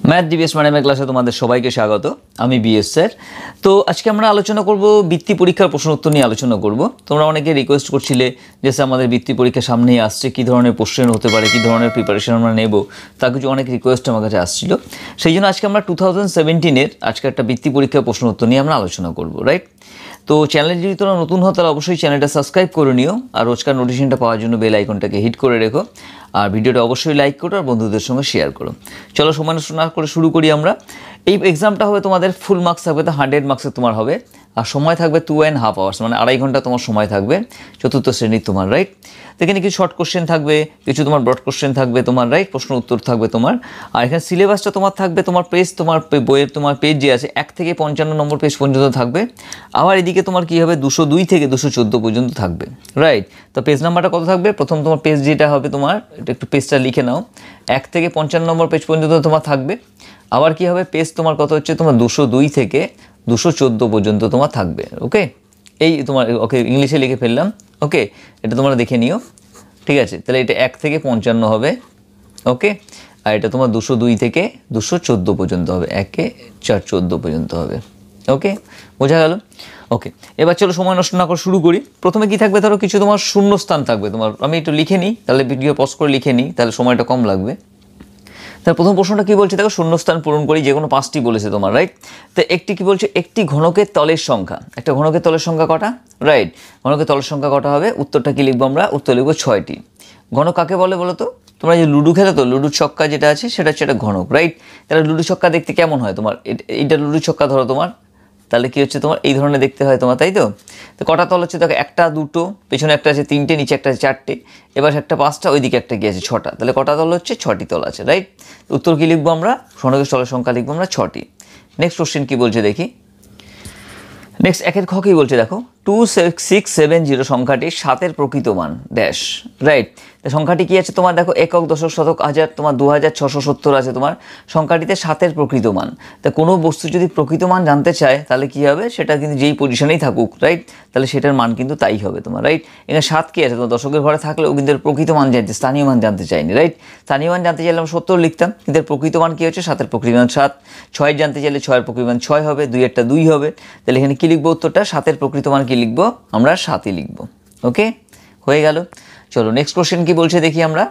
Math DBS ম্যাডামের ক্লাসে তোমাদের সবাইকে স্বাগত। আমি বিএস স্যার। তো আজকে আমরা আলোচনা করব বৃত্তি পরীক্ষার প্রশ্ন উত্তর নিয়ে আলোচনা করব। তোমরা অনেকে রিকোয়েস্ট করছিলে যে স্যার আমাদের বৃত্তি পরীক্ষা সামনেই আসছে, কী ধরনের কোশ্চেন হতে পারে, কী ধরনের প্রিপারেশন আমরা নেব, তা কিছু অনেক রিকোয়েস্ট আমার কাছে আসছিল। সেই জন্য আজকে আমরা 2017-এর আজকে একটা বৃত্তি পরীক্ষার প্রশ্ন উত্তর নিয়ে আমরা আলোচনা করব, রাইট? তো চ্যানেলে যদি তোমরা নতুন হও তাহলে অবশ্যই চ্যানেলটা সাবস্ক্রাইব করে নিও, আর রোজকার নোটিফিকেশনটা পাওয়ার জন্য বেল আইকনটাকে হিট করে রেখো, আর ভিডিওটা অবশ্যই লাইক করো আর বন্ধুদের সঙ্গে শেয়ার করো। চলো সময় নষ্ট না করে শুরু করি আমরা। এই এক্সামটা হবে তোমাদের ফুল মার্কস থাকবে, তো 100 মার্কসের তোমার হবে, আর সময় থাকবে 2.5 আওয়ার্স, মানে 2.5 ঘন্টা তোমার সময় থাকবে চতুর্থ শ্রেণীর তোমার, রাইট? তো এখানে কিছু শর্ট কোশ্চেন থাকবে, কিছু তোমার ব্রড কোশ্চেন থাকবে তোমার, রাইট? প্রশ্ন উত্তর থাকবে তোমার। আর এখানে সিলেবাসটা তোমার থাকবে, তোমার পেজ, তোমার বইয়ের তোমার পেজ যে আছে 1 থেকে 55 নম্বর পেজ পর্যন্ত থাকবে। আবার এদিকে তোমার কী হবে 202 থেকে 214 পর্যন্ত থাকবে, রাইট? তো পেজ নাম্বারটা কত থাকবে? প্রথম তোমার পেজ যেটা হবে তোমার, এটা একটু পেজটা লিখে নাও, 1 থেকে 55 নম্বর পেজ পর্যন্ত তোমার থাকবে। আবার কি হবে পেজ তোমার কত হচ্ছে তোমার 202 থেকে 214 পর্যন্ত তোমার থাকবে, ওকে? এই তোমার ওকে ইংলিশে লিখে ফেললাম, ওকে? এটা তোমরা দেখে নিও, ঠিক আছে? তাহলে এটা 1 থেকে 55 হবে, ওকে? আর এটা তোমার 202 থেকে 214 পর্যন্ত হবে, 1-4-14 পর্যন্ত হবে, ওকে? বোঝা গেল? ওকে, এবার চলো সময় নষ্ট না করে শুরু করি। প্রথমে কি থাকবে, ধরো কিছু তোমার শূন্যস্থান থাকবে তোমার, আমি একটু লিখে নিই, তাহলে ভিডিও পজ করে লিখে নিই, তাহলে সময়টা কম লাগবে। তার প্রথম প্রশ্নটা কী বলছে দেখো, শূন্যস্থান পূরণ করি, যে কোনো 5টি বলেছে তোমার, রাইট? তো একটি কী বলছে, একটি ঘনকের তলের সংখ্যা। একটা ঘনকের তলের সংখ্যা কটা, রাইট? ঘনকের তলের সংখ্যা কটা হবে? উত্তরটা কী লিখবো আমরা? উত্তর লিখবো 6টি। ঘনক কাকে বলে বলো তো? তোমরা যে লুডো খেলো তো, লুডুর ছক্কা যেটা আছে সেটা হচ্ছে একটা ঘনক, রাইট? তাহলে লুডো ছক্কা দেখতে কেমন হয় তোমার? এইটা লুডো ছক্কা ধরো তোমার, তাহলে কী হচ্ছে তোমার এই ধরনের দেখতে হয় তোমার, তাই তো? তো কটা তল হচ্ছে দেখো, 1টা 2টো, পেছনে একটা আছে 3টে, নিচে একটা আছে 4টে, এবার একটা 5টা, ওইদিকে একটা কি আছে 6টা, তাহলে কটা তল হচ্ছে? 6টি তল আছে, রাইট? উত্তর কী লিখবো আমরা? ঘনকের তলের সংখ্যা লিখবো আমরা 6টি। নেক্সট কোশ্চেন কী বলছে দেখি। নেক্সট 1-এর খ কী বলছে দেখো, 26670 সংখ্যাটি 7-এর প্রকৃত মান ড্যাশ, রাইট? তো সংখ্যাটি কী আছে তোমার দেখো, একক, দশক, শতক, হাজার, তোমার 2670 আছে তোমার সংখ্যাটিতে 7-এর প্রকৃত মান। তা কোনো বস্তু যদি প্রকৃত মান জানতে চায় তাহলে কী হবে, সেটা কিন্তু যেই পজিশনেই থাকুক, রাইট? তাহলে সেটার মান কিন্তু তাই হবে তোমার, রাইট? এখানে 7 কী আছে তোমার, দশকের ঘরে থাকলেও কিন্তু এর প্রকৃত মান জানতে, স্থানীয় মান জানতে চাইনি, রাইট? স্থানীয় মান জানতে চাইলে আমরা 70 লিখতাম, কিন্তু এর প্রকৃত মান কী হচ্ছে, 7-এর প্রকৃত মান 7। 6 জানতে চাইলে 6-এর প্রকৃত মান 6 হবে, 2-এরটা 2 হবে। তাহলে এখানে কী লিখবো উত্তরটা? 7-এর প্রকৃত মান কী লিখবো আমরা? 7ই লিখবো, ওকে? হয়ে গেল। চলো নেক্সট কোশ্চেন কী বলছে দেখি আমরা।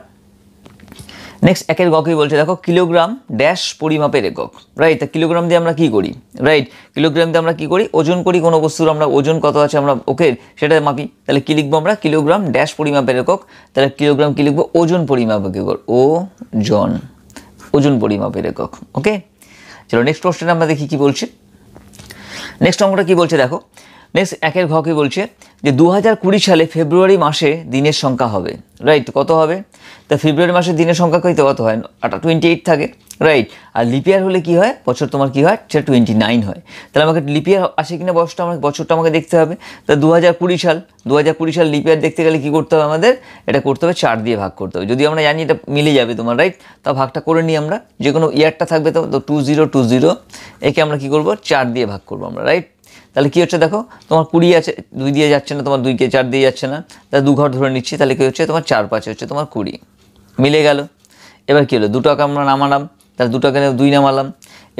নেক্সট 1-এর গ কী বলছে দেখো, কিলোগ্রাম ড্যাশ পরিমাপের একক, রাইট? তা কিলোগ্রাম দিয়ে আমরা কী করি, রাইট? কিলোগ্রাম দিয়ে আমরা কী করি, ওজন করি কোনো বস্তুর, আমরা ওজন কত আছে আমরা, ওকে, সেটা মাপি। তাহলে কী লিখবো আমরা? কিলোগ্রাম ড্যাশ পরিমাপের একক। তাহলে কিলোগ্রাম কী লিখবো? ওজন পরিমাপের একক, ওজন, ওজন পরিমাপের একক, ওকে? চলো নেক্সট কোশ্চেন আমরা দেখি কী বলছে। নেক্সট অঙ্কটা কী বলছে দেখো, নেক্সট 1-এর ঘ কী বলছে যে 2020 সালে ফেব্রুয়ারি মাসে দিনের সংখ্যা হবে, রাইট? কত হবে? তা ফেব্রুয়ারি মাসের দিনের সংখ্যা কত হয়? 28 থাকে, রাইট? আর লিপিয়ার হলে কি হয়, বছর তোমার কী হয়, সেটা 29 হয়। তাহলে আমাকে লিপিয়ার আসে কিনা বছরটা আমাকে দেখতে হবে। তা 2020 সাল, 2020 সাল লিপিয়ার দেখতে গেলে কী করতে হবে আমাদের? এটা করতে হবে 4 দিয়ে ভাগ করতে হবে। যদি আমরা জানি এটা মিলে যাবে তোমার, রাইট? তা ভাগটা করে নিই আমরা, যে কোনো ইয়ারটা থাকবে তো 2020, একে আমরা কী করবো? 4 দিয়ে ভাগ করবো আমরা, রাইট? তাহলে কী হচ্ছে দেখো, তোমার 20 আছে, 2 দিয়ে যাচ্ছে না, তোমার 2কে 4 দিয়ে যাচ্ছে না, তাহলে 2 ঘর ধরে নিচ্ছি, তাহলে কী হচ্ছে তোমার 4-5 হচ্ছে তোমার 20, মিলে গেল। এবার কী হলো, 2টাকে আমরা নামালাম, তাহলে 2টাকে 2 নামালাম।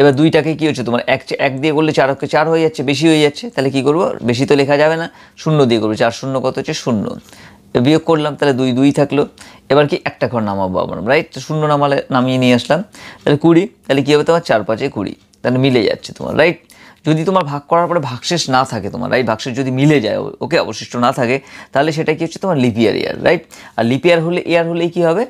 এবার 2টাকে কী হচ্ছে তোমার 1 দিয়ে করলে 4 হয়ে যাচ্ছে, বেশি হয়ে যাচ্ছে, তাহলে কী করবো? বেশি তো লেখা যাবে না, 0 দিয়ে করবো, 4 শূন্য কত হচ্ছে 0, বিয়োগ করলাম, তাহলে 2 থাকলো। এবার কি একটা ঘর নামাবো আমরা, রাইট? 0 নামালে নামিয়ে নিয়ে আসলাম, তাহলে 20, তাহলে কী হবে তোমার 4-5-এ 20, তাহলে মিলে যাচ্ছে তোমার, রাইট? যদি তোমার ভাগ করার পরে ভাগশেষ না থাকে তোমার, রাইট? ভাগশেষ যদি মিলে যায়, ওকে, অবশিষ্ট না থাকে, তাহলে সেটা কি হচ্ছে তোমার লিপিয়ার ইয়ার, রাইট? আর লিপিয়ার হলে ইয়ার হলেই কী হবে,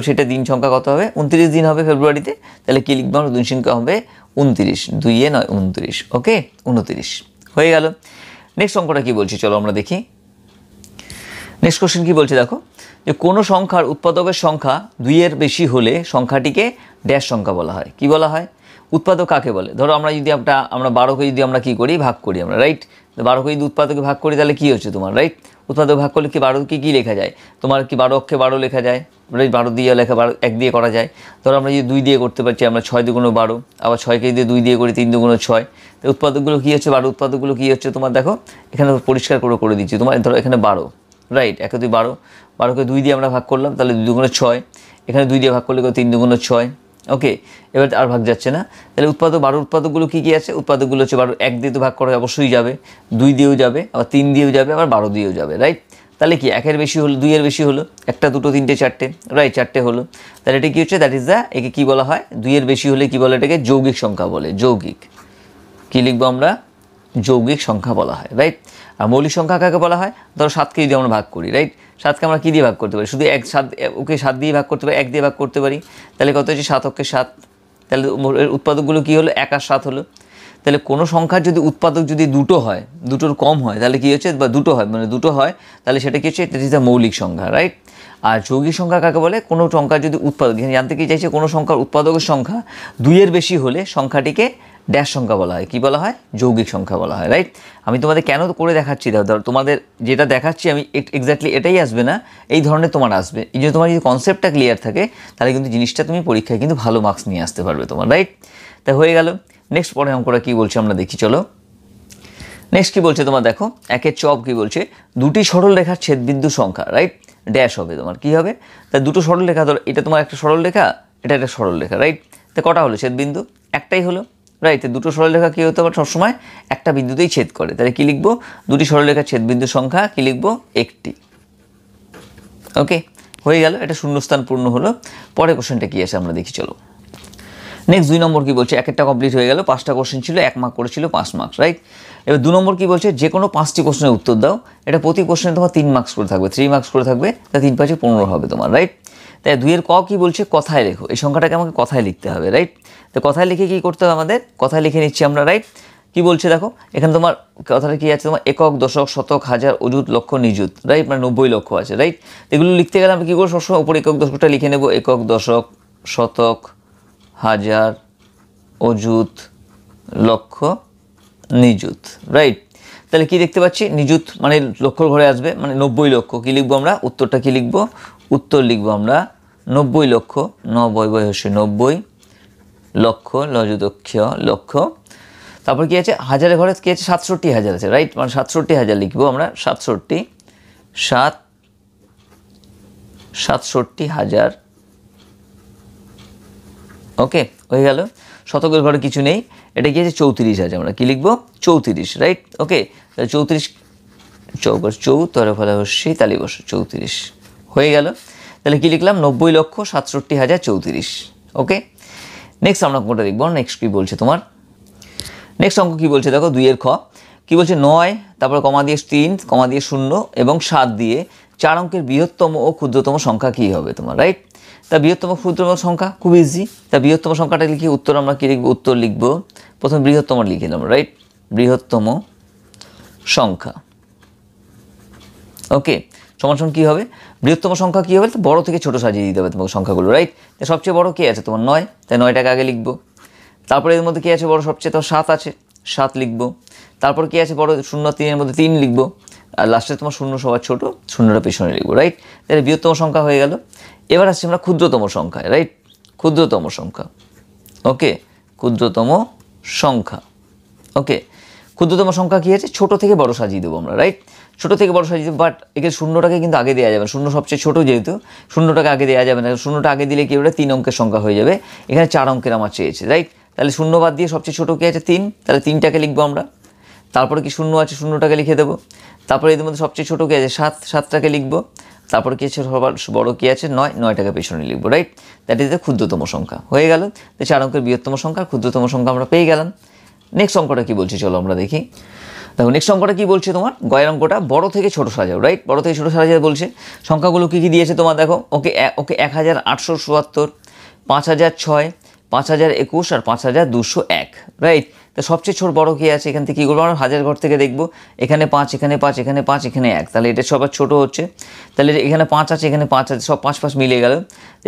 সেটা দিন সংখ্যা কত হবে? 29 দিন হবে ফেব্রুয়ারিতে। তাহলে কী লিখবো আমরা? দিন সংখ্যা হবে 29, 2-এ 9, 29, ওকে? 29 হয়ে গেল। নেক্সট অঙ্কটা কী বলছি চলো আমরা দেখি। নেক্সট কোশ্চেন কী বলছে দেখো, যে কোনো সংখ্যার উৎপাদকের সংখ্যা 2-এর বেশি হলে সংখ্যাটিকে ড্যাশ সংখ্যা বলা হয়। কি বলা হয়? উৎপাদক কাকে বলে? ধরো আমরা যদি আমরা 12কে যদি আমরা কী করি, ভাগ করি আমরা, রাইট? 12কে যদি উৎপাদকে ভাগ করি তাহলে কী হচ্ছে তোমার, রাইট? উৎপাদক ভাগ করলে কি 12কে কী লেখা যায় তোমার? কি 12 অক্ষে 12 লেখা যায়, রাইট? 12 দিয়ে লেখা, 12 1 দিয়ে করা যায়। ধরো আমরা যদি 2 দিয়ে করতে পারছি, আমরা 6 দুগুণ 12, আবার 6কে যদি 2 দিয়ে করি 3 দুগুণ 6। তো উৎপাদকগুলো কী হচ্ছে, 12 উৎপাদকগুলো কী হচ্ছে তোমার দেখো, এখানে পরিষ্কার করে দিচ্ছি তোমার। ধরো এখানে 12, রাইট? 1 2 12, 12কে 2 দিয়ে আমরা ভাগ করলাম, তাহলে 2 দুগুণে 6, এখানে 2 দিয়ে ভাগ করলে 3 দুগুণে 6, ওকে, এবার আর ভাগ যাচ্ছে না। তাহলে উৎপাদক 12 উৎপাদকগুলো কী কী আছে? উৎপাদকগুলো হচ্ছে 12, 1 দিয়ে তো ভাগ করা অবশ্যই যাবে, 2 দিয়েও যাবে, আবার 3 দিয়েও যাবে, আবার 12 দিয়েও যাবে, রাইট? তাহলে কি 1-এর বেশি হলো, 2-এর বেশি হলো, 1টা 2টো 3টে 4টে, রাইট? 4টে হলো। তাহলে এটা কী হচ্ছে? দ্যাট ইজ দ্য, একে কী বলা হয়? 2-এর বেশি হলে কী বলে? এটাকে যৌগিক সংখ্যা বলে। যৌগিক, কী লিখবো আমরা? যৌগিক সংখ্যা বলা হয়, রাইট? আর মৌলিক সংখ্যা কাকে বলা হয়? ধরো 7কে যদি আমরা ভাগ করি, রাইট? 7কে আমরা কী দিয়ে ভাগ করতে পারি? শুধু 7 ওকে 7 দিয়ে ভাগ করতে পারি, 1 দিয়ে ভাগ করতে পারি। তাহলে কত হচ্ছে? 7 7। তাহলে এর উৎপাদকগুলো কী হলো? 1 আর 7 হলো। তাহলে কোনো সংখ্যার যদি উৎপাদক যদি দুটো হয়, দুটোর কম হয়, তাহলে কী হচ্ছে? বা দুটো হয়, মানে দুটো হয়, তাহলে সেটা কী হচ্ছে? এটা হচ্ছে মৌলিক সংখ্যা, রাইট? আর যৌগিক সংখ্যা কাকে বলে? কোনো সংখ্যার যদি উৎপাদক, এখানে জানতে কি চাইছে? কোনো সংখ্যার উৎপাদকের সংখ্যা 2-এর বেশি হলে সংখ্যাটিকে ড্যাশ সংখ্যা বলা হয়। কী বলা হয়? যৌগিক সংখ্যা বলা হয়, রাইট? আমি তোমাদের কেন করে দেখাচ্ছি, ধরো তোমাদের যেটা দেখাচ্ছি আমি এক্স্যাক্টলি এটাই আসবে না, এই ধরনের তোমার আসবে। এই যে তোমার যদি কনসেপ্টটা ক্লিয়ার থাকে, তাহলে কিন্তু জিনিসটা তুমি পরীক্ষায় কিন্তু ভালো মার্কস নিয়ে আসতে পারবে তোমার, রাইট? তাই হয়ে গেল। নেক্সট পরে অঙ্কটা কী বলছে আমরা দেখি, চলো। নেক্সট কী বলছে তোমার দেখো, 1-এর চপ কী বলছে? দুটি সরল রেখার ছেদবিন্দু সংখ্যা, রাইট? ড্যাশ হবে তোমার, কী হবে? তাই দুটো সরল রেখা, ধরো এটা তোমার একটা সরল রেখা, এটা একটা সরল রেখা, রাইট? তো কটা হলো ছেদবিন্দু? একটাই হলো, রাইট? দুটো সরলরেখা কী হতে পারে? সবসময় একটা বিন্দুতেই ছেদ করে। তাহলে কী লিখবো? দুটি সরলরেখার ছেদবিন্দুর সংখ্যা কী লিখবো? একটি। ওকে, হয়ে গেল, এটা শূন্যস্থান পূর্ণ হলো। পরের কোশ্চেনটা কী আছে আমরা দেখি, চলো। নেক্সট 2 নম্বর কী বলছে? 1-একটা কমপ্লিট হয়ে গেল, 5টা কোশ্চেন ছিল, 1 মার্ক করেছিল, 5 মার্কস, রাইট? এবার 2 নম্বর কী বলছে? যে কোনো 5টি কোশ্চেনের উত্তর দাও। এটা প্রতি কোশ্চেনে তোমার 3 মার্কস করে থাকবে, 3 মার্কস করে থাকবে, তা 3 5 15 হবে তোমার, রাইট? তাই 2-এর ক কী বলছে? কথায় লেখো। এই সংখ্যাটাকে আমাকে কথায় লিখতে হবে, রাইট? তো কথায় লিখে কী করতে হবে আমাদের? কথায় লিখে নিচ্ছি আমরা, রাইট? কী বলছে দেখো, এখানে তোমার কথাটা কী আছে? তোমার একক, দশক, শতক, হাজার, অযুত, লক্ষ, নিযুত, রাইট? মানে 90 লক্ষ আছে, রাইট? এগুলো লিখতে গেলে আমরা কী করবো? সবসময় উপরে একক দশকটা লিখে নেবো, একক, দশক, শতক, হাজার, অযুত, লক্ষ, নিযুত, রাইট? তাহলে কি দেখতে পাচ্ছি? নিযুত মানে লক্ষর ঘরে আসবে, মানে 90 লক্ষ। কী লিখবো আমরা? উত্তরটা কী লিখবো? উত্তর লিখবো আমরা 90 লক্ষ, 90 লক্ষ, লযুদক্ষ লক্ষ। তারপর কী আছে? হাজারের ঘরে কী আছে? 67,000 আছে, রাইট? মানে 67,000 লিখবো আমরা, 67,000। ওকে, হয়ে গেল। শতকের ঘরে কিছু নেই, এটা কি আছে? 34,000। আমরা কী লিখবো? 34, রাইট? ওকে, তাহলে 34 চৌকর 4 ফলে হস্যি তালি বসে 34 হয়ে গেল। তাহলে কী লিখলাম? 90,67,034। ওকে, নেক্সট আমরা কোনটা দেখবো? নেক্সট কী বলছে তোমার? নেক্সট অঙ্ক কী বলছে দেখো, 2-এর খ কী বলছে? 9, তারপরে কমা দিয়ে 3, কমা দিয়ে 0 এবং 7 দিয়ে 4 অঙ্কের বৃহত্তম ও ক্ষুদ্রতম সংখ্যা কী হবে তোমার, রাইট? তা বৃহত্তম ক্ষুদ্রতম সংখ্যা খুব ইজি। তা বৃহত্তম সংখ্যাটা লিখি, উত্তর আমরা কী লিখবো? উত্তর লিখবো প্রথমে বৃহত্তম লিখে নিলাম, রাইট? বৃহত্তম সংখ্যা। ওকে, সমান কী হবে? বৃহত্তম সংখ্যা কী হবে? তো বড় থেকে ছোট সাজিয়ে দিতে হবে তোমাকে সংখ্যাগুলো, রাইট? তো সবচেয়ে বড় কে আছে তোমার? 9, তাই 9টাকে আগে লিখবো। তারপরে এর মধ্যে কী আছে বড়? সবচেয়ে তো 7 আছে, 7 লিখবো। তারপর কী আছে বড়? 0 আর 3-এর মধ্যে 3 লিখবো। আর লাস্টে তোমার 0 সবার ছোটো, 0টা পেছনে লিখবো, রাইট? তাহলে বৃহত্তম সংখ্যা হয়ে গেল। এবার আসছি আমরা ক্ষুদ্রতম সংখ্যায়, রাইট? ক্ষুদ্রতম সংখ্যা। ওকে, ক্ষুদ্রতম সংখ্যা। ওকে, ক্ষুদ্রতম সংখ্যা কী আছে? ছোটো থেকে বড় সাজিয়ে দেবো আমরা, রাইট? ছোটো থেকে বড় সাজিয়ে দেবো, বাট একে 0টাকে কিন্তু আগে দেওয়া যাবে না। 0 সবচেয়ে ছোটো, যেহেতু 0টাকে আগে দেওয়া যাবে না। 0টা আগে দিলে কী হবে? 3 অঙ্কের সংখ্যা হয়ে যাবে। এখানে 4 অঙ্কের আমার চেয়েছে, রাইট? তাহলে 0 বাদ দিয়ে সবচেয়ে ছোটো কী আছে? 3, তাহলে 3টাকে লিখবো আমরা। তারপরে কি 0 আছে? 0টাকে লিখে দেবো। তারপরে এদের মধ্যে সবচেয়ে ছোটো কী আছে? 7, 7টাকে লিখবো। তারপর কী আছে? সবার বড় কী আছে? 9, 9টাকে পেছনে লিখবো, রাইট? দ্যাট ইজ দ্য ক্ষুদ্রতম সংখ্যা। হয়ে গেল। তো 4 অঙ্কের বৃহত্তম সংখ্যা, ক্ষুদ্রতম সংখ্যা আমরা পেয়ে গেলাম। নেক্সট অঙ্কটা কী বলছে চলো আমরা দেখি। দেখো নেক্সট অঙ্কটা কী বলছে তোমার? গয়ের অঙ্কটা বড় থেকে ছোটো সাজাও, রাইট? বড় থেকে ছোটো সাজাও বলছে। সংখ্যাগুলো কী কী দিয়েছে তোমার দেখো। ওকে, 1877, 5006, 5021 আর 5201, রাইট? তা সবচেয়ে ছোট বড় কী আছে? এখান থেকে কী করবো আমরা? হাজার ঘর থেকে দেখবো। এখানে 5, এখানে 5, এখানে 5, এখানে 1, তাহলে এটা সবার ছোটো হচ্ছে। তাহলে এখানে 5 আছে, এখানে 5 আছে, সব 5 5 মিলে গেল।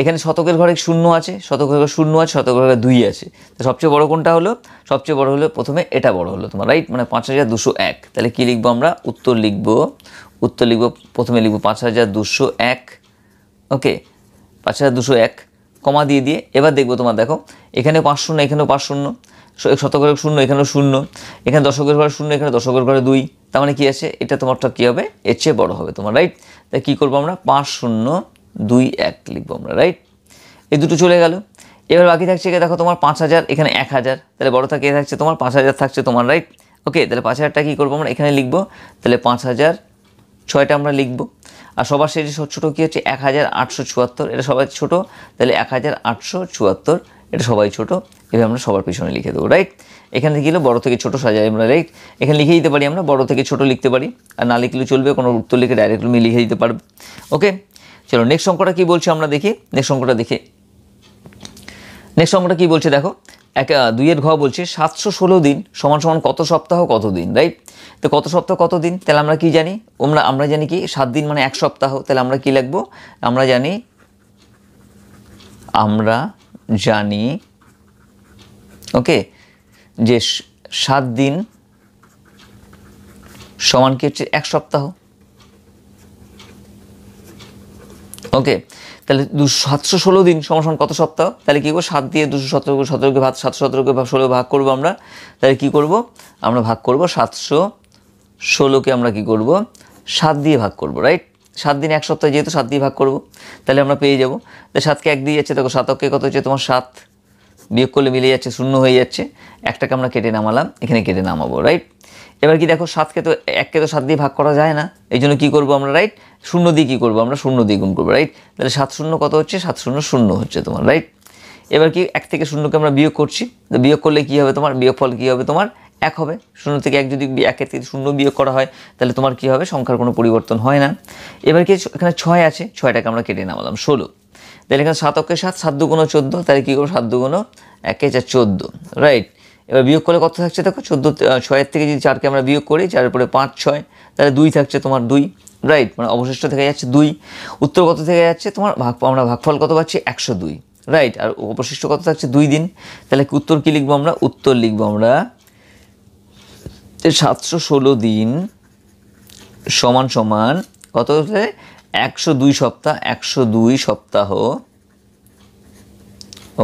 এখানে শতকের ঘরে 0 আছে, শতকের ঘরে 0 আছে, শতকের ঘরে 2 আছে। তো সবচেয়ে বড় কোনটা হলো? সবচেয়ে বড় হলো প্রথমে এটা বড় হলো তোমার, রাইট? মানে 5201। তাহলে কী লিখবো আমরা? উত্তর লিখবো প্রথমে লিখবো 5201। ওকে, 5201 কমা দিয়ে এবার দেখবো তোমার দেখো, এখানে 5 শূন্য, এখানেও 5 শূন্য, শতকের 0, এখানেও 0, এখানে দশকের ঘরে 0, এখানে দশকের ঘরে 2, তার মানে কী আছে? এটা তোমারটা কী হবে? এর চেয়ে বড় হবে তোমার, রাইট? তাই কী করবো আমরা? 5021 লিখবো আমরা, রাইট? এই দুটো চলে গেল। এবার বাকি থাকছে কি দেখো তোমার 5000, এখানে 1000, তাহলে বড় থাকে থাকছে তোমার 5000 থাকছে তোমার, রাইট? ওকে, তাহলে 5000টা কী করবো আমরা এখানে লিখবো, তাহলে 5000 6টা আমরা লিখবো। আর সবার শেষে ছোটো কী হচ্ছে 1874, এটা সবাই ছোটো, তাহলে 1874 এটা সবাই ছোটো, এভাবে আমরা সবার পিছনে লিখে দেবো, রাইট? এখানে গেলে বড় থেকে ছোটো সাজাই আমরা, রাইট? এখানে লিখে দিতে পারি আমরা, বড় থেকে ছোটো লিখতে পারি, আর না লিখলেও চলবে, কোনো উত্তর লিখে ডাইরেক্ট তুমি লিখে দিতে পারবে। ওকে, চলো নেক্সট অঙ্কটা কী বলছে আমরা দেখি, নেক্সট অঙ্কটা দেখি। নেক্সট অঙ্কটা কী বলছে দেখো, 2-এর ঘ বলছে 716 দিন সমান সমান কত সপ্তাহ কত দিন, রাইট? তো কত সপ্তাহ কত দিন, তাহলে আমরা কি জানি, আমরা জানি কি 7 দিন মানে 1 সপ্তাহ, তাহলে আমরা কি লিখবো, আমরা জানি ওকে যে 7 দিন সমান কি হচ্ছে 1 সপ্তাহ। ওকে, তাহলে 716 দিন সমান কত সপ্তাহ, তাহলে কী করবো 7 দিয়ে 217কে 717কে ভাগ করবো আমরা, তাহলে কী করব আমরা ভাগ করব 716কে আমরা কী করব 7 দিয়ে ভাগ করব, রাইট? 7 দিন 1 সপ্তাহ যেহেতু 7 দিয়ে ভাগ করব, তাহলে আমরা পেয়ে যাবো, তাহলে 7কে 1 দিয়ে যাচ্ছে, দেখো 7কে কত হচ্ছে তোমার 7, বিয়োগ করলে মিলে যাচ্ছে 0 হয়ে যাচ্ছে, একটাকে আমরা কেটে নামালাম, এখানে কেটে নামাবো, রাইট? এবার কি দেখো 7কে তো 7 দিয়ে ভাগ করা যায় না, এই জন্য কী করবো আমরা, রাইট? 0 দিয়ে কী করবো আমরা 0 দিয়ে গুণ করবো, রাইট? তাহলে 7 0 কত হচ্ছে 7 0 0 হচ্ছে তোমার, রাইট? এবার কি 1 থেকে 0কে আমরা বিয়োগ করছি, তো বিয়োগ করলে কী হবে তোমার, বিয়োগফল কী হবে তোমার 1 হবে। 0 থেকে 1 যদি 1 থেকে 0 বিয়োগ করা হয় তাহলে তোমার কী হবে, সংখ্যার কোনো পরিবর্তন হয় না। এবার কি এখানে 6 আছে, 6টাকে আমরা কেটে নামালাম 16, তাহলে এখানে 7 অক্ষে 7, 7 2 14, তাহলে কী করবো 7 2 1 14, রাইট? এবার বিয়োগ করলে কত থাকছে দেখো 14, 6-এর থেকে যদি 4কে আমরা বিয়োগ করি, 4-এর পরে 5 6, তাহলে 2 থাকছে তোমার 2, রাইট? মানে অবশিষ্ট থেকে যাচ্ছে 2, উত্তর কত থেকে যাচ্ছে তোমার আমরা ভাগফল কত পাচ্ছি 102, রাইট? আর অবশিষ্ট কত থাকছে 2 দিন, তাহলে উত্তর কী লিখবো আমরা, উত্তর লিখবো আমরা 716 দিন সমান সমান কত হচ্ছে 102 সপ্তাহ, 102 সপ্তাহ।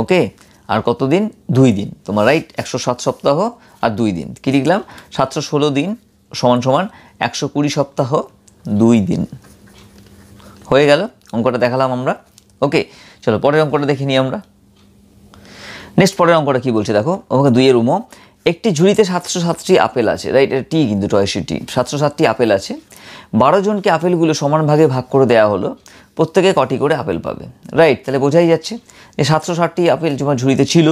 ওকে, আর কত দিন 2 দিন তোমার, রাইট? 107 সপ্তাহ আর 2 দিন, কী লিখলাম 716 দিন সমান সমান 120 সপ্তাহ 2 দিন। হয়ে গেল, অঙ্কটা দেখালাম আমরা। ওকে, চলো পরের অঙ্কটা দেখে নিই আমরা। নেক্সট পরের অঙ্কটা কী বলছে দেখো, আমাকে 2-এর উমো, একটি ঝুড়িতে 707টি আপেল আছে, রাইট? এটা টি কিন্তু টয়সিটি, 707টি আপেল আছে, 12 জনকে আপেলগুলো সমান ভাগে ভাগ করে দেওয়া হলো, প্রত্যেকে কটি করে আপেল পাবে, রাইট? তাহলে বোঝাই যাচ্ছে যে 760টি আপেল তোমার ঝুড়িতে ছিল,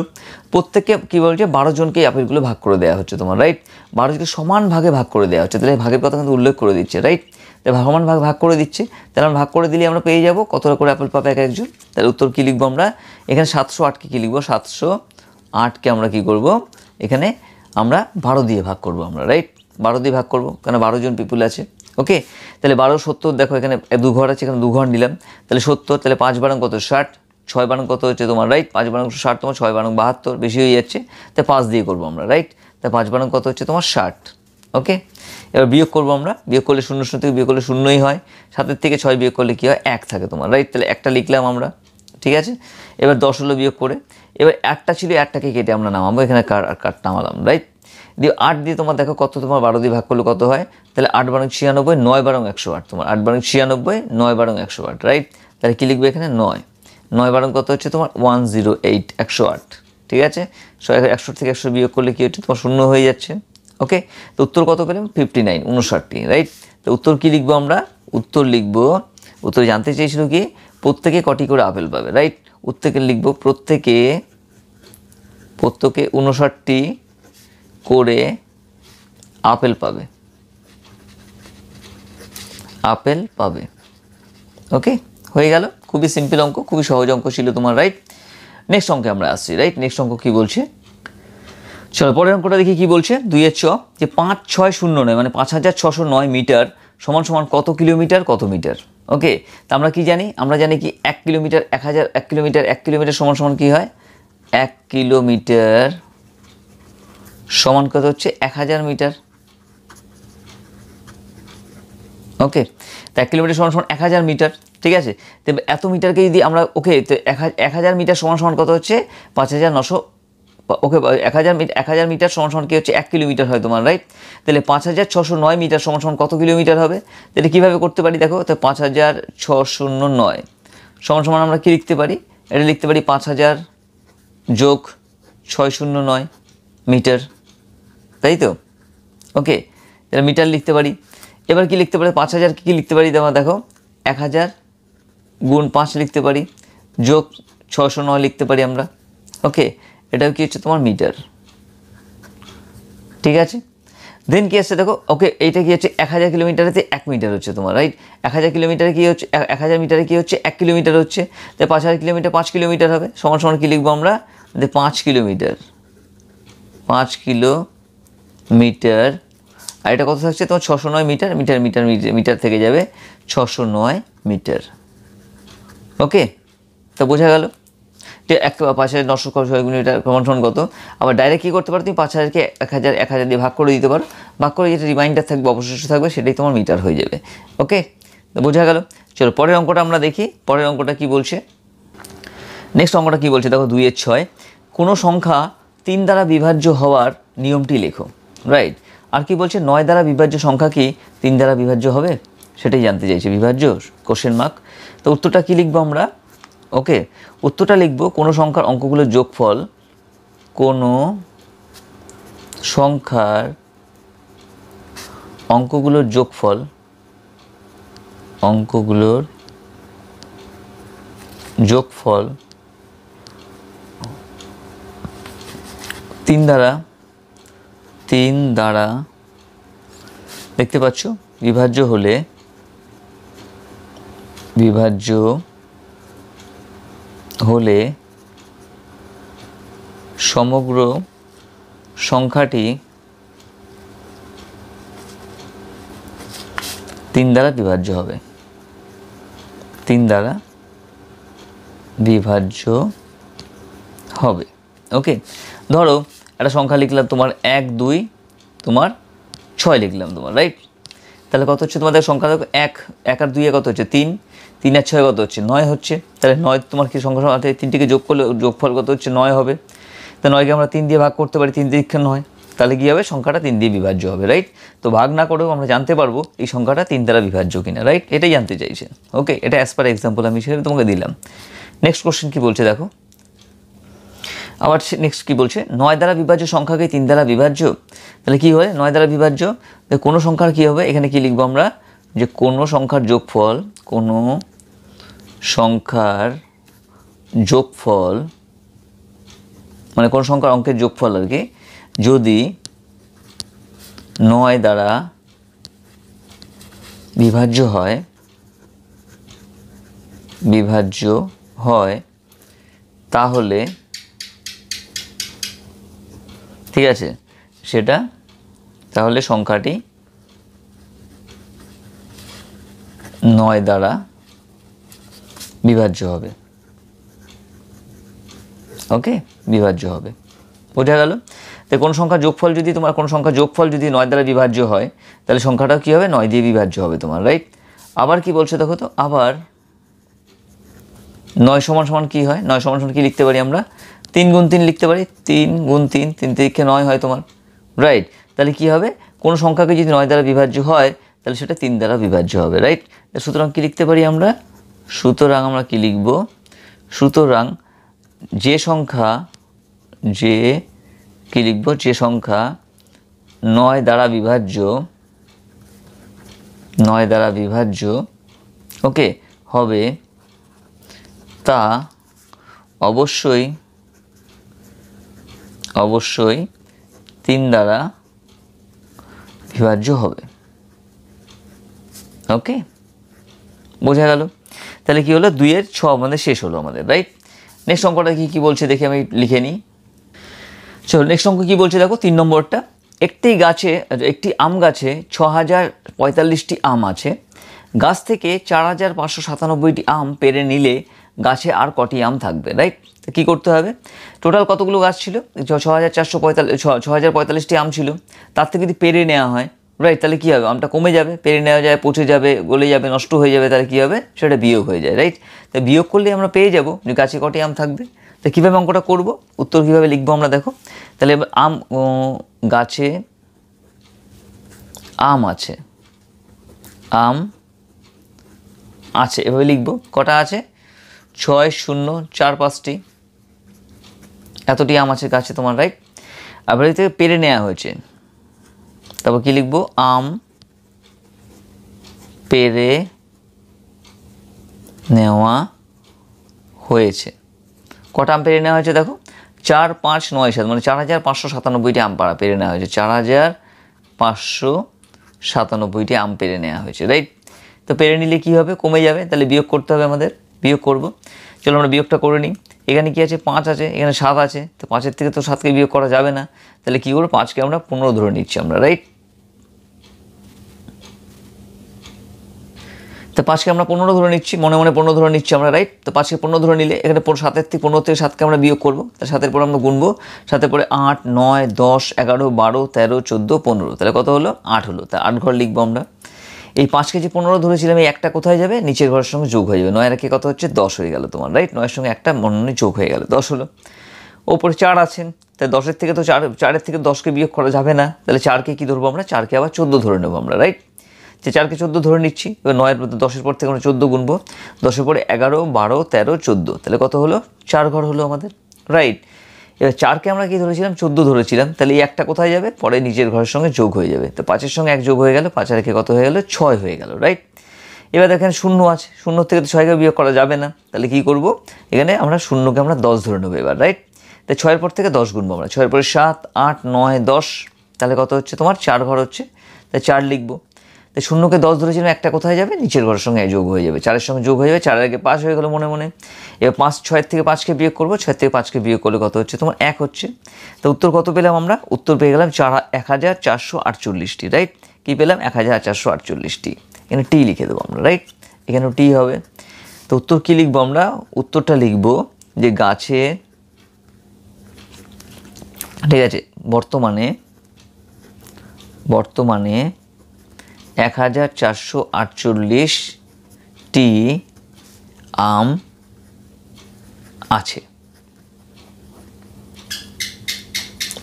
প্রত্যেককে কী বলছে 12 জনকে আপেলগুলো ভাগ করে দেওয়া হচ্ছে তোমার, রাইট? 12 জনকে সমান ভাগে ভাগ করে দেওয়া হচ্ছে, তাহলে ভাগের কথা কিন্তু উল্লেখ করে দিচ্ছে, রাইট? তাহলে সমান ভাগ করে দিচ্ছে, তাহলে আমরা ভাগ করে দিলে আমরা পেয়ে যাবো কতটা করে আপেল পাবে এক একজন। তাহলে উত্তর কী লিখবো আমরা এখানে 708কে কী লিখবো, 708কে আমরা কী করবো এখানে আমরা 12 দিয়ে ভাগ করবো আমরা, রাইট? 12 দিয়ে ভাগ করবো, কারণ 12 জন পিপুল আছে। ওকে, তাহলে 12 70, দেখো এখানে 2 ঘর আছে, এখানে 2 ঘর নিলাম, তাহলে 70, তাহলে 5 বারং কত 60, 6 বারং কত হচ্ছে তোমার, রাইট? 5 বারং 60 তোমার, 6 বারং 72, বেশি হয়ে যাচ্ছে, তাই 5 দিয়ে করবো আমরা, রাইট? তাই 5 বারং কত হচ্ছে তোমার 60। ওকে, এবার বিয়োগ করবো আমরা, বিয়োগ করলে 0 থেকে বিয়োগ করলে 0ই হয়, 7-এর থেকে 6 বিয়োগ করলে কী হয় 1 থাকে তোমার, রাইট? তাহলে একটা লিখলাম আমরা, ঠিক আছে? এবার 10 হলো বিয়োগ করে, এবার 1টা ছিল, 1টাকে কেটে আমরা নামাবো, এখানে কাট নামালাম, রাইট? দিয়ে 8 দিয়ে তোমার দেখো কত তোমার 12 দিয়ে ভাগ করলে কত হয়, তাহলে 8 বারং 96, 9 বারং 108 তোমার, 8 বারং 96, 9 বারং 108, রাইট? তাহলে কী লিখবে এখানে 9 বারং কত হচ্ছে তোমার 108, 108, ঠিক আছে? 100 থেকে 100 বিয়োগ করলে কী হচ্ছে তোমার 0 হয়ে যাচ্ছে। ওকে, তো উত্তর কত পেলাম 59, 59টি, রাইট? তো উত্তর কী লিখবো আমরা, উত্তর লিখবো, উত্তর জানতে চেয়েছিল কি প্রত্যেকে কটি করে আপেল পাবে, রাইট? উত্তরকে লিখবো প্রত্যেকে 59টি করে আপেল পাবে, আপেল পাবে। ওকে, হয়ে গেল, খুবই সিম্পল অঙ্ক, খুবই সহজ অঙ্ক ছিল তোমার, রাইট? নেক্সট অঙ্কে আমরা আসছি, রাইট? নেক্সট অঙ্ক কী বলছে, চলো পরের অঙ্কটা দেখি কী বলছে। 2-এর চ যে 5609 মানে 5609 মিটার সমান সমান কত কিলোমিটার কত মিটার। ওকে, তা আমরা কি জানি, আমরা জানি কি 1 কিলোমিটার 1000, 1 কিলোমিটার 1 কিলোমিটার সমান সমান কী হয় 1 কিলোমিটার সমান কত হচ্ছে 1000 মিটার। ওকে, তো 1 কিলোমিটার সমান সমান 1000 মিটার, ঠিক আছে? তো এত মিটারকে যদি আমরা, ওকে, তো 1000 মিটার সমান সমান কত হচ্ছে 5900, ওকে 1000 মিটার সমান সমান কী হচ্ছে 1 কিলোমিটার হয় তোমার, রাইট? তাহলে 5609 মিটার সমান সমান কত কিলোমিটার হবে, তাহলে কীভাবে করতে পারি দেখো, তো 5609 সমান সমান আমরা কী লিখতে পারি, এটা লিখতে পারি 5000 যোগ 609 মিটার, তাই তো? ওকে, এটা মিটার লিখতে পারি। এবার কি লিখতে পারি? 5000 কী লিখতে পারি? দেখো 1000 গুণ 5 লিখতে পারি, যোগ 609 লিখতে পারি আমরা। ওকে, এটাও কি হচ্ছে তোমার মিটার, ঠিক আছে? দেন কি আসছে দেখো, ওকে, এইটা কি হচ্ছে 1000 কিলোমিটারেতে 1 মিটার হচ্ছে তোমার, রাইট? 1000 কিলোমিটারে কী হচ্ছে, 1000 মিটারে কী হচ্ছে 1 কিলোমিটার হচ্ছে, তাই 5000 কিলোমিটার 5 কিলোমিটার হবে, সমান সমান কী লিখবো আমরা? 5 কিলোমিটার, 5 কিলোমিটার। আর এটা কত থাকছে তোমার? 609 মিটার, মিটার মিটার মিটার থেকে যাবে 609 মিটার। ওকে, তো বোঝা গেল যে 5900 মিটার সমান কত। আবার ডাইরেক্ট কী করতে পারো তুমি? 5000কে 1000 দিয়ে ভাগ করে দিতে পারো, ভাগ করে যেটা রিমাইন্ডার থাকবে, অবশিষ্ট থাকবে, সেটাই তোমার মিটার হয়ে যাবে। ওকে, তো বোঝা গেল। চলো পরের অঙ্কটা আমরা দেখি। পরের অঙ্কটা কি বলছে? নেক্সট অঙ্কটা কী বলছে দেখো, 2-এর 6, কোনো সংখ্যা 3 দ্বারা বিভাজ্য হওয়ার নিয়মটি লেখো, রাইট? আর কি বলছে? 9 দ্বারা বিভাজ্য সংখ্যা কি 3 দ্বারা বিভাজ্য হবে, সেটাই জানতে চাইছে। বিভাজ্য কোশ্চেন মার্ক। তো উত্তরটা কী লিখবো আমরা? ওকে, উত্তরটা লিখবো কোনো সংখ্যার অঙ্কগুলোর যোগফল, কোনো সংখ্যার অঙ্কগুলোর যোগফল, অঙ্কগুলোর যোগফল 3 দ্বারা দেখতে পাচ্ছ বিভাজ্য হলে, সমগ্র সংখ্যাটি 3 দ্বারা বিভাজ্য হবে, 3 দ্বারা বিভাজ্য হবে। ওকে, ধরো একটা সংখ্যা লিখলাম তোমার 1, 2, তোমার 6 লিখলাম তোমার, রাইট? তাহলে কত হচ্ছে তোমাদের সংখ্যা? দেখো 1 আর 2 কত হচ্ছে? 3, 3 আর 6 কত হচ্ছে? 9 হচ্ছে। তাহলে 9 তোমার কি সংখ্যা? 3টিকে যোগ করলে যোগফল কত হচ্ছে? 9 হবে। তো 9কে আমরা 3 দিয়ে ভাগ করতে পারি, 3 দিকে 9, তাহলে কী হবে? সংখ্যাটা 3 দিয়ে বিভাজ্য হবে, রাইট? তো ভাগ না করেও আমরা জানতে পারবো এই সংখ্যাটা 3 দ্বারা বিভাজ্য কিনা, রাইট? এটাই জানতে চাইছে। ওকে, এটা অ্যাজ পার এক্সাম্পল আমি সেটা তোমাকে দিলাম। নেক্সট কোশ্চেন কী বলছে দেখো, আবার নেক্সট কী বলছে? 9 দ্বারা বিভাজ্য সংখ্যাকে 3 দ্বারা বিভাজ্য, তাহলে কী হয়? 9 দ্বারা বিভাজ্য, কোনো সংখ্যার কী হবে? এখানে কী লিখবো আমরা? যে কোনো সংখ্যার যোগফল, কোনো সংখ্যার যোগফল মানে কোনো সংখ্যার অঙ্কের যোগফল আর কি, যদি 9 দ্বারা বিভাজ্য হয়, তাহলে ঠিক আছে, সেটা তাহলে সংখ্যাটি 9 দ্বারা বিভাজ্য হবে। ওকে, বিভাজ্য হবে, বোঝা গেল? তো কোনো সংখ্যার যোগফল যদি 9 দ্বারা বিভাজ্য হয়, তাহলে সংখ্যাটা কী হবে? 9 দিয়ে বিভাজ্য হবে তোমার, রাইট? আবার কি বলছে দেখো তো, আবার 9 সমান সমান কী হয়? 9 সমান সমান কী লিখতে পারি আমরা? 3 গুণ 3 লিখতে পারি, 3 গুণ 3, 3 থেকে 9 হয় তোমার, রাইট? তাহলে কী হবে? কোনো সংখ্যাকে যদি 9 দ্বারা বিভাজ্য হয়, তাহলে সেটা 3 দ্বারা বিভাজ্য হবে, রাইট? সুতরাং কী লিখতে পারি আমরা? সুতরাং আমরা কী লিখব? সুতরাং যে সংখ্যা 9 দ্বারা বিভাজ্য ওকে হবে, তা অবশ্যই 3 দ্বারা বিভাজ্য হবে। ওকে, বোঝা গেল? তাহলে কি হলো? 2-এর 6 আমাদের শেষ হলো আমাদের, রাইট? নেক্সট অঙ্কটা কি বলছে দেখি, আমি লিখে নিই। চলো নেক্সট অঙ্ক কী বলছে দেখো, 3 নম্বরটা। একটি আম গাছে 6045টি আম আছে, গাছ থেকে 4597টি আম পেড়ে নিলে গাছে আর কটি আম থাকবে, রাইট? তো কী করতে হবে? টোটাল কতগুলো গাছ ছিল? 6045টি আম ছিল, তার থেকে যদি পেড়ে নেওয়া হয়, রাইট, তাহলে কী হবে? আমটা কমে যাবে, পেড়ে নেওয়া যায়, পচে যাবে, গলে যাবে, নষ্ট হয়ে যাবে, তাহলে কী হবে? সেটা বিয়োগ হয়ে যায়, রাইট? তো বিয়োগ করলে আমরা পেয়ে যাবো যে গাছে কটি আম থাকবে। তো কীভাবে অঙ্কটা করব, উত্তর কীভাবে লিখবো আমরা দেখো। তাহলে গাছে আম আছে, এভাবে লিখবো। কটা আছে? 6, 0, 4, 5টি, এতটি আম আছে গাছে তোমার, রাইট। আবার এই থেকে পেরে নেওয়া হয়েছে, তারপর কি লিখবো, আম পেরে নেওয়া হয়েছে। কটা আম পেরে নেওয়া হয়েছে দেখো, 4, 5, 9, 7, মানে 4597টি আম পেরে নেওয়া হয়েছে। 4597টি আম পেরে নেওয়া হয়েছে, রাইট। তো পেরে নিলে কী হবে, কমে যাবে, তাহলে বিয়োগ করতে হবে আমাদের, বিয়োগ করব। চলো আমরা বিয়োগটা করে নিই। এখানে কি আছে, 5 আছে, এখানে 7 আছে, তো 5-এর থেকে তো 7কে বিয়োগ করা যাবে না, তাহলে কী করবো, 5কে আমরা 15 ধরে নিচ্ছি আমরা, রাইট। তো 5কে আমরা 15 ধরে নিচ্ছি, মনে মনে 15 ধরে নিচ্ছি আমরা, রাইট। তো 5কে 15 ধরে নিলে এখানে 15 থেকে 7কে আমরা বিয়োগ করবো, তার 7-এর পরে আমরা গুনবো, 7-এর পরে 8, 9, 10, 11, 12, 13, 14, 15, তাহলে কত হলো, 8 হলো। তা 8 ঘর লিখবো আমরা। এই 5কে যে 15 ধরেছিলাম, এই একটা কোথায় যাবে, নিচের ঘরের সঙ্গে যোগ হয়ে যাবে। 9 আর একে কত হচ্ছে, 10 হয়ে গেল তোমার, রাইট। 9-এর সঙ্গে একটা মনে যোগ হয়ে গেল, 10 হলো। ওপরে 4 আছেন, তাই 10-এর থেকে তো 4-এর থেকে 10কে বিয়োগ করা যাবে না, তাহলে 4কে কী ধরবো আমরা, 4কে আবার 14 ধরে নেবো আমরা, রাইট। যে 4কে 14 ধরে নিচ্ছি, এবার 9-এর 10-এর পর থেকে আমরা 14 গুনবো, 10-এর পরে 11, 12, 13, 14, তাহলে কত হলো, 4 ঘর হলো আমাদের, রাইট। এবার 4কে আমরা কি ধরেছিলাম, 14 ধরেছিলাম, তাহলে এই একটা কোথায় যাবে, পরে নিচের ঘরের সঙ্গে যোগ হয়ে যাবে। তো 5-এর সঙ্গে 1 যোগ হয়ে গেল, 5 আর একে কত হয়ে গেল, 6 হয়ে গেল, রাইট। এবার দেখেন 0 আছে, 0 থেকে তো 6কে বিয়োগ করা যাবে না, তাহলে কী করবো, এখানে আমরা 0কে আমরা 10 ধরে নেবো এবার, রাইট। তাই 6-এর পর থেকে 10 গুনবো আমরা, 6-এর পরে 7, 8, 9, 10, তাহলে কত হচ্ছে তোমার, 4 ঘর হচ্ছে, তাই 4 লিখবো। তাই 0কে 10 ধরেছিলাম, একটা কোথায় যাবে, নিচের ঘরের সঙ্গে যোগ হয়ে যাবে, 4-এর সঙ্গে যোগ হয়ে যাবে, 4-এর আগে 5 হয়ে গেলো মনে মনে। এবার 6-এর থেকে 5কে বিয়োগ করবো, 6 থেকে 5কে বিয়োগ করলে কত হচ্ছে তোমার, 1 হচ্ছে। তো উত্তর কত পেলাম আমরা, উত্তর পেয়ে গেলাম 1448টি, রাইট। কী পেলাম, 1448টি। এখানে টি লিখে দেবো আমরা, রাইট, এখানেও টি হবে। তো উত্তর কী লিখবো আমরা, উত্তরটা লিখবো যে গাছে, ঠিক আছে, বর্তমানে 1448টি আম আছে।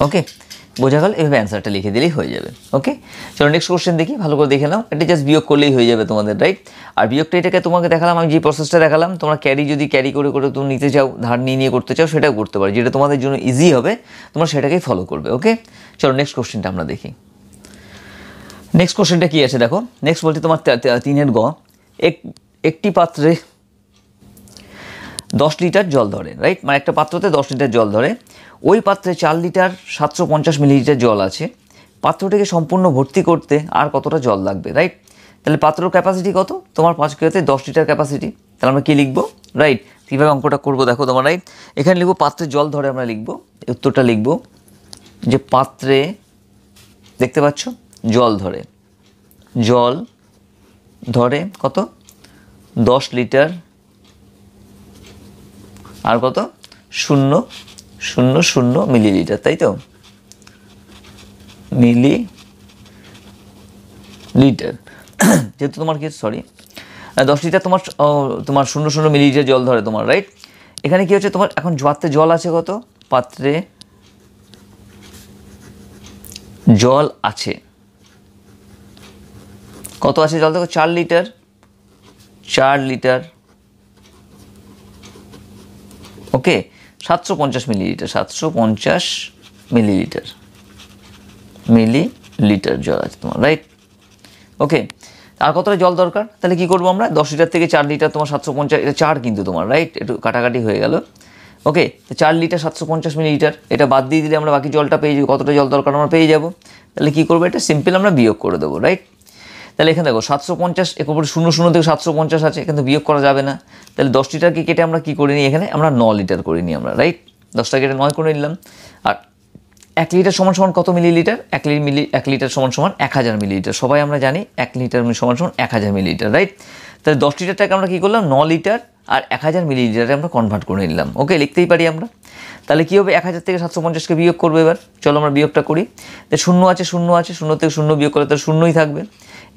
ওকে, বোঝা গেল, এভাবে অ্যান্সারটা লিখে দিলেই হয়ে যাবে। ওকে, চলো নেক্সট কোশ্চেন দেখি, ভালো করে দেখে নাও। এটা জাস্ট বিয়োগ করলেই হয়ে যাবে তোমাদের, রাইট। আর বিয়োগটা এটাকে তোমাকে দেখালাম, আমি যে প্রসেসটা দেখালাম, তোমরা যদি ক্যারি করে তুমি নিতে চাও, ধার নিয়ে করতে চাও, সেটাও করতে পারো, যেটা তোমাদের জন্য ইজি হবে, তোমরা সেটাকেই ফলো করবে। ওকে, চলো নেক্সট কোশ্চেনটা আমরা দেখি। নেক্সট কোশ্চেনটা কী আছে দেখো, নেক্সট বলতে তোমার 3-এর গ, একটি পাত্রে 10 লিটার জল ধরে, রাইট, মানে একটা পাত্রতে 10 লিটার জল ধরে, ওই পাত্রে 4 লিটার 750 মিলিলিটার জল আছে, পাত্রটিকে সম্পূর্ণ ভর্তি করতে আর কতটা জল লাগবে, রাইট। তাহলে পাত্রর ক্যাপাসিটি কত, তোমার 5 কিলোতে 10 লিটার ক্যাপাসিটি, তাহলে আমরা কী লিখবো, রাইট। কীভাবে অঙ্কটা করবো দেখো তোমার, রাইট। এখানে লিখবো পাত্রে জল ধরে, আমরা লিখবো, উত্তরটা লিখবো যে পাত্রে, দেখতে পাচ্ছ, জল ধরে কত, 10 লিটার আর কত, 0.00 মিলিলিটার, তাই তো, মিলিলিটার। যেহেতু তোমার কি, 10 লিটার তোমার 0.00 মিলিলিটার জল ধরে তোমার, রাইট। এখানে কি হচ্ছে তোমার, এখন পাত্রে জল আছে কত, পাত্রে জল আছে কত, আছে জল দেখো, 4 লিটার, ওকে, 750 মিলিলিটার জল আছে তোমার, রাইট। ওকে, আর কতটা জল দরকার, তাহলে কী করবো আমরা, 10 লিটার থেকে 4 লিটার তোমার 750, এটা 4 কিন্তু তোমার, রাইট, একটু কাটাকাটি হয়ে গেল। ওকে, 4 লিটার 750 মিলিলিটার, এটা বাদ দিয়ে দিলে আমরা বাকি জলটা পেয়ে যাবো, কতটা জল দরকার আমরা পেয়ে যাবো। তাহলে কী করবো, এটা সিম্পল আমরা বিয়োগ করে দেবো, রাইট। তাহলে এখানে দেখো 750, এর উপরে 0.00 থেকে 750 আছে, কিন্তু বিয়োগ করা যাবে না, তাহলে 10 লিটারকে কেটে আমরা কী করে নিই, এখানে আমরা 9 লিটার করে নিই আমরা, রাইট। 10টা কেটে 9 করে নিলাম। আর 1 লিটার সমান কত মিলিলিটার, 1 লিটার সমান 1000 মিলিলিটার, সবাই আমরা জানি 1 লিটার সমান 1000 মিলিলিটার, রাইট। তাহলে 10 লিটারটাকে আমরা কী করলাম, 9 লিটার আর 1000 মিলিলিটারে আমরা কনভার্ট করে নিলাম। ওকে, লিখতেই পারি আমরা। তাহলে কী হবে, 1000 থেকে 750কে বিয়োগ করবো এবার, চলো আমরা বিয়োগটা করি। তো 0 আছে, 0 থেকে 0 বিয়োগ করলে তো 0ই থাকবে,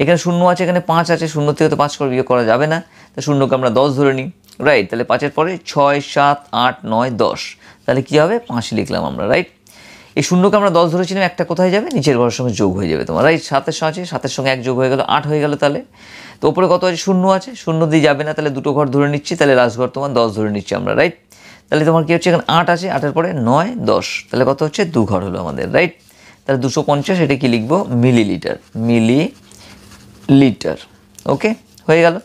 এখানে 0 আছে, এখানে 5 আছে, 0 থেকে তো 5 করে বিয়োগ করা যাবে না, তো 0কে আমরা 10 ধরে নিই, রাইট। তাহলে 5-এর পরে 6, 7, 8, 9, 10, তাহলে কী হবে, 5 লিখলাম আমরা, রাইট। এই 0কে আমরা 10 ধরেছিলাম, একটা কোথায় যাবে, নিচের ঘরের সঙ্গে যোগ হয়ে যাবে তোমার, রাইট। 7-এর সঙ্গে 1 যোগ হয়ে গেল, 8 হয়ে গেল। তাহলে তো উপরে কত আছে, 0 আছে, 0 দিয়ে যাবে না, তাহলে দুটো ঘর ধরে নিচ্ছি, তাহলে লাস্ট ঘর তোমার 10 ধরে নিচ্ছি আমরা, রাইট। তাহলে তোমার কী হচ্ছে, এখানে 8 আছে, 8-এর পরে 9, 10, তাহলে কত হচ্ছে, 2 ঘর হলো আমাদের, রাইট। তাহলে 250, এটা কি লিখবো, মিলিলিটার, মিলিলিটার। ওকে, হয়ে গেল।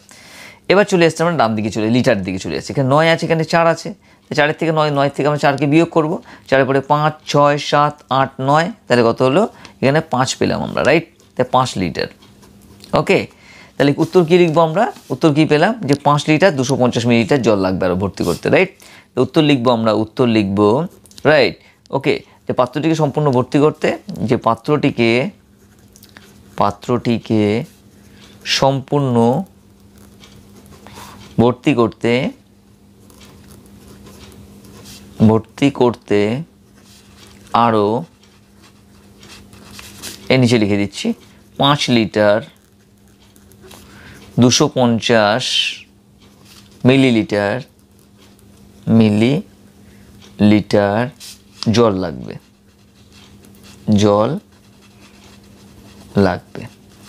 এবার চলে এসছে আমরা ডান দিকে লিটার দিকে চলে এসেছি। এখানে 9 আছে, এখানে 4 আছে, 4-এর থেকে 9 থেকে আমরা 4কে বিয়োগ করবো, 4-এর পরে 5, 6, 7, 8, 9, তাহলে কত হলো, এখানে 5 পেলাম আমরা, রাইট। তাই 5 লিটার। ওকে, তাহলে উত্তর কী লিখবো আমরা, উত্তর কী পেলাম, যে 5 লিটার 250 মিলিলিটার জল লাগবে আরও ভর্তি করতে, রাইট। তো উত্তর লিখবো আমরা, উত্তর লিখবো, রাইট। ওকে, যে পাত্রটিকে সম্পূর্ণ ভর্তি করতে, যে পাত্রটিকে সম্পূর্ণ ভর্তি করতে আরও, এর নিচে লিখে দিচ্ছি, 5 লিটার 250 মিলিলিটার জল লাগবে।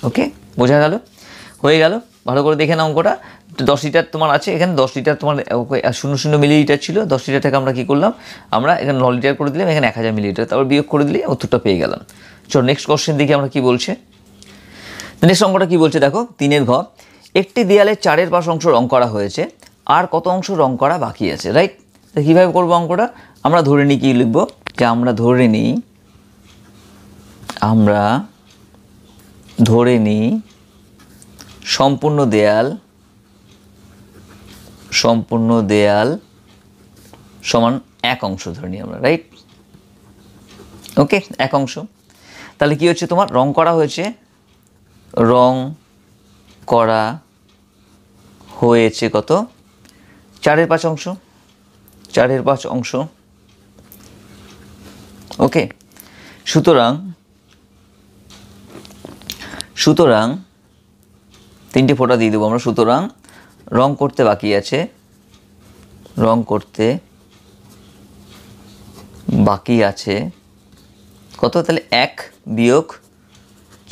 ওকে, বোঝা গেল, হয়ে গেল। ভালো করে দেখে নাও অঙ্কটা। 10 লিটার তোমার আছে, এখানে 10 লিটার তোমার 0.00 মিলিলিটার ছিল, 10 লিটার থেকে আমরা কী করলাম, আমরা এখানে 9 লিটার করে দিলাম, এখানে 1000 মিলিলিটার, তারপর বিয়োগ করে দিলে উত্তরটা পেয়ে গেলাম। চলো নেক্সট কোশ্চেন দেখি আমরা কী বলছে। নেক্সট অঙ্কটা কী বলছে দেখো, 3-এর ঘ, একটি দেয়ালে 4-এর পাশ অংশ রং করা হয়েছে, আর কত অংশ রং করা বাকি আছে, রাইট। তো কীভাবে করবো অঙ্কটা, আমরা ধরে নিই, কী লিখবো, যে আমরা ধরে নিই সম্পূর্ণ দেয়াল সমান 1 অংশ ধরে নিই আমরা, রাইট। ওকে, 1 অংশ। তাহলে কি হচ্ছে, তোমার রং করা হয়েছে কত, 4-এর 5 অংশ, 4-এর 5 অংশ। ওকে, সুতরাং 3টে ফোঁটা দিয়ে দেবো আমরা। সুতরাং রং করতে বাকি আছে কত, তাহলে 1 বিয়োগ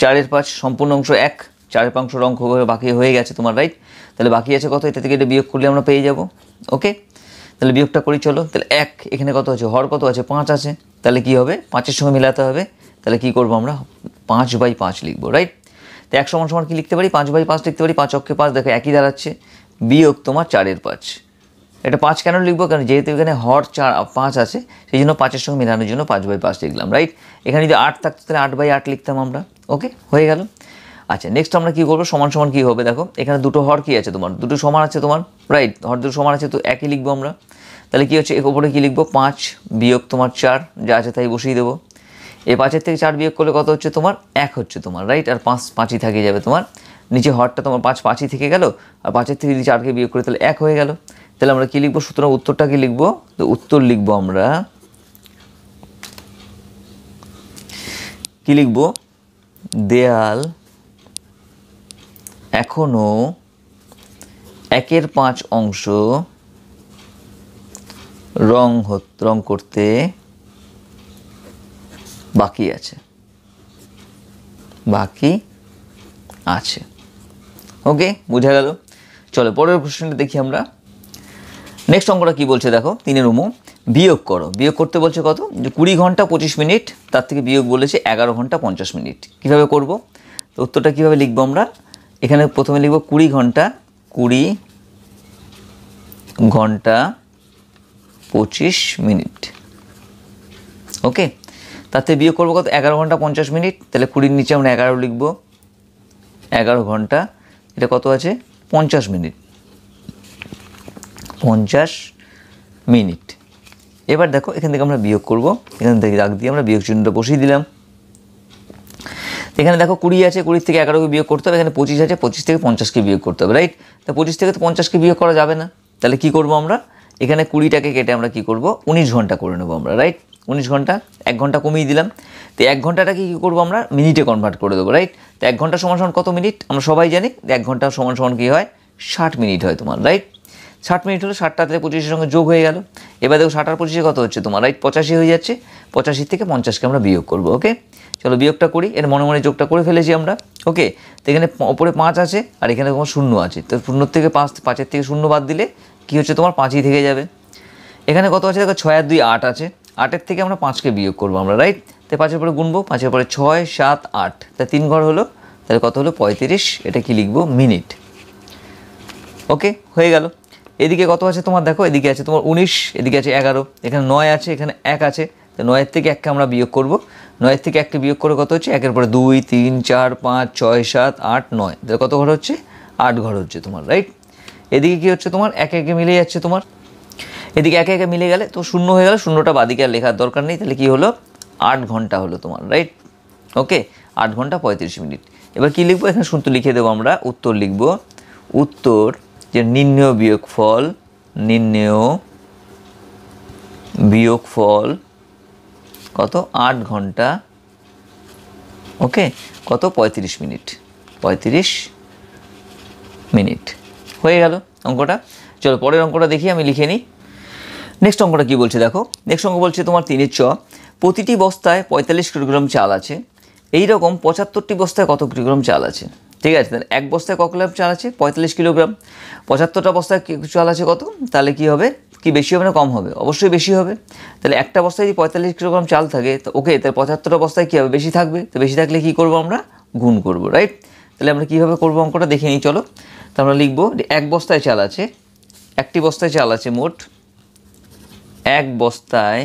4-এর 5 সম্পূর্ণ অংশ 1, 4-এর 5 অংশ রং বাকি হয়ে গেছে তোমার, রাইট। তাহলে বাকি আছে কত, এটা থেকে এটা বিয়োগ করলে আমরা পেয়ে যাব। ওকে, তাহলে বিয়োগটা করি চলো। তাহলে 1, এখানে কত আছে, হর কত আছে, 5 আছে, তাহলে কি হবে, 5-এর সঙ্গে মেলাতে হবে, তাহলে কি করব আমরা, 5/5 লিখবো, রাইট। তো 1 সমান সমান কি লিখতে পারি, 5/5 লিখতে পারি, 5 অক্ষে 5, দেখো একই দাঁড়াচ্ছে, বিয়োগ তোমার 4-এর 5। এটা 5 কেন লিখবো, কারণ যেহেতু এখানে হর 5 আছে, সেই জন্য 5-এর সঙ্গে মেলানোর জন্য 5/5 লিখলাম, রাইট। এখানে যদি 8 থাকতো তাহলে 8/8 লিখতাম আমরা। ওকে, হয়ে গেল। আচ্ছা, নেক্সট আমরা কী করবো, সমান সমান কী হবে, দেখো এখানে দুটো হর কী আছে তোমার, দুটো সমান আছে তোমার, রাইট। হর দুটো সমান আছে, তো একই লিখবো আমরা। তাহলে কী হচ্ছে, এর ওপরে কী লিখবো, 5 বিয়োগ তোমার 4, যা আছে তাই বসিয়ে দেবো। এই 5-এর থেকে 4 বিয়োগ করলে কত হচ্ছে তোমার, 1 হচ্ছে তোমার, রাইট। আর 5ই থেকে যাবে তোমার, নিচে হরটা তোমার 5ই থেকে গেল, আর 5-এর থেকে যদি 4কে বিয়োগ করে তাহলে 1 হয়ে গেল। তাহলে আমরা কী লিখবো, সুতরাং উত্তরটা কী লিখবো, তো উত্তর লিখবো আমরা, কী লিখবো, দেয়াল এখনো 1-এর 5 অংশ রং করতে বাকি আছে। ওকে, বোঝা গেল। চলো পরের কোশ্চেনটা দেখি আমরা। নেক্সট অঙ্কটা কী বলছে দেখো, 3-এর বিয়োগ করো। বিয়োগ করতে বলছে কত, যে 20 ঘন্টা 25 মিনিট, তার থেকে বিয়োগ বলেছে 11 ঘন্টা 50 মিনিট। কীভাবে করব, তো উত্তরটা কীভাবে লিখবো আমরা, এখানে প্রথমে লিখবো 20 ঘন্টা 25 মিনিট। ওকে, তাতে বিয়োগ করবো কত, 11 ঘন্টা 50 মিনিট, তাহলে 20-র নিচে আমরা 11 লিখবো, 11 ঘন্টা, এটা কত আছে, 50 মিনিট। এবার দেখো এখান থেকে আমরা বিয়োগ করব, এখান থেকে দাগ দিয়ে আমরা বিয়োগ চিহ্নটা বসিয়ে দিলাম। এখানে দেখো 20 আছে, 20 থেকে 11কে বিয়োগ করতে হবে, এখানে 25 আছে, 25 থেকে 50কে বিয়োগ করতে হবে, রাইট। তা 25 থেকে তো 50কে বিয়োগ করা যাবে না, তাহলে কি করব আমরা, এখানে 20টাকে কেটে আমরা কি করব, 19 ঘন্টা করে নেব আমরা, রাইট। 19 ঘন্টা, 1 ঘন্টা কমিয়ে দিলাম। তো 1 ঘন্টাটাকে কী করবো আমরা, মিনিটে কনভার্ট করে দেবো, রাইট। তো 1 ঘন্টা সমান সমান কত মিনিট, আমরা সবাই জানি 1 ঘন্টা সমান সমান কী হয়, 60 মিনিট হয় তোমার, রাইট। 60 মিনিট হলো, 60টা থেকে 25-এর সঙ্গে যোগ হয়ে গেল। এবার দেখো 60 আর 25 কত হচ্ছে তোমার, রাইট, 85 হয়ে যাচ্ছে। 85 থেকে 50কে আমরা বিয়োগ করবো। ওকে, চলো বিয়োগটা করি, এর মনে মনে যোগটা করে ফেলেছি আমরা। ওকে, তো এখানে ওপরে 5 আছে, আর এখানে তোমার 0 আছে, তো 0 থেকে 5, 5-এর থেকে 0 বাদ দিলে কী হচ্ছে তোমার, 5ই থেকে যাবে। এখানে কত আছে দেখো, 6 আর 2 8 আছে, 8-এর থেকে আমরা 5কে বিয়োগ করবো আমরা, রাইট? তো 5-এর পরে গুনবো, 5-এর পরে 6 7 8, তা 3 ঘর হলো, তাহলে কত হলো 35, এটা কি লিখবো মিনিট। ওকে, হয়ে গেল। এদিকে কত আছে তোমার দেখো, এদিকে আছে তোমার 19, এদিকে আছে 11, এখানে 9 আছে, এখানে 1 আছে, তো 9-এর থেকে 1কে আমরা বিয়োগ করবো, 9-এর থেকে 1কে বিয়োগ করে কত হচ্ছে, 1-এর পরে 2 3 4 5 6 7 8 9, তাহলে কত ঘর হচ্ছে, 8 ঘর হচ্ছে তোমার, রাইট? এদিকে কি হচ্ছে তোমার, একে একে মিলে যাচ্ছে তোমার, এদিকে একে একে মিলে গেলে তো শূন্য হয়ে গেল, শূন্যটা বাদিকে আর লেখার দরকার নেই, তাহলে কি হলো 8 ঘন্টা হলো তোমার, রাইট? ওকে, 8 ঘন্টা 35 মিনিট। এবার কি লিখবো, এখানে শুনতে লিখে দেবো আমরা, উত্তর লিখবো, উত্তর যে নির্ণেয় বিয়োগফল কত, 8 ঘন্টা, ওকে, কত 35 মিনিট, 35 মিনিট। হয়ে গেল অঙ্কটা। চলো পরের অঙ্কটা দেখি, আমি লিখে নিই। নেক্সট অঙ্কটা কী বলছে দেখো, নেক্সট অঙ্ক বলছে তোমার 3-এর চ, প্রতিটি বস্তায় 45 কিলোগ্রাম চাল আছে, এইরকম 75টি বস্তায় কত কিলোগ্রাম চাল আছে? ঠিক আছে, তাহলে এক বস্তায় ক কিলোগ্রাম চাল আছে, 45 কিলোগ্রাম, 75টা বস্তায় চাল আছে কত, তাহলে কি হবে, কি বেশি হবে না কম হবে? অবশ্যই বেশি হবে। তাহলে একটা বস্তায় যদি 45 কিলোগ্রাম চাল থাকে, তো ওকে, তাহলে 75টা বস্তায় কী হবে, বেশি থাকবে, তো বেশি থাকলে কী করবো আমরা, গুণ করবো, রাইট? তাহলে আমরা কীভাবে করবো অঙ্কটা দেখে নিই চলো। তো আমরা লিখবো এক বস্তায় চাল আছে, একটি বস্তায় চাল আছে মোট, এক বস্তায়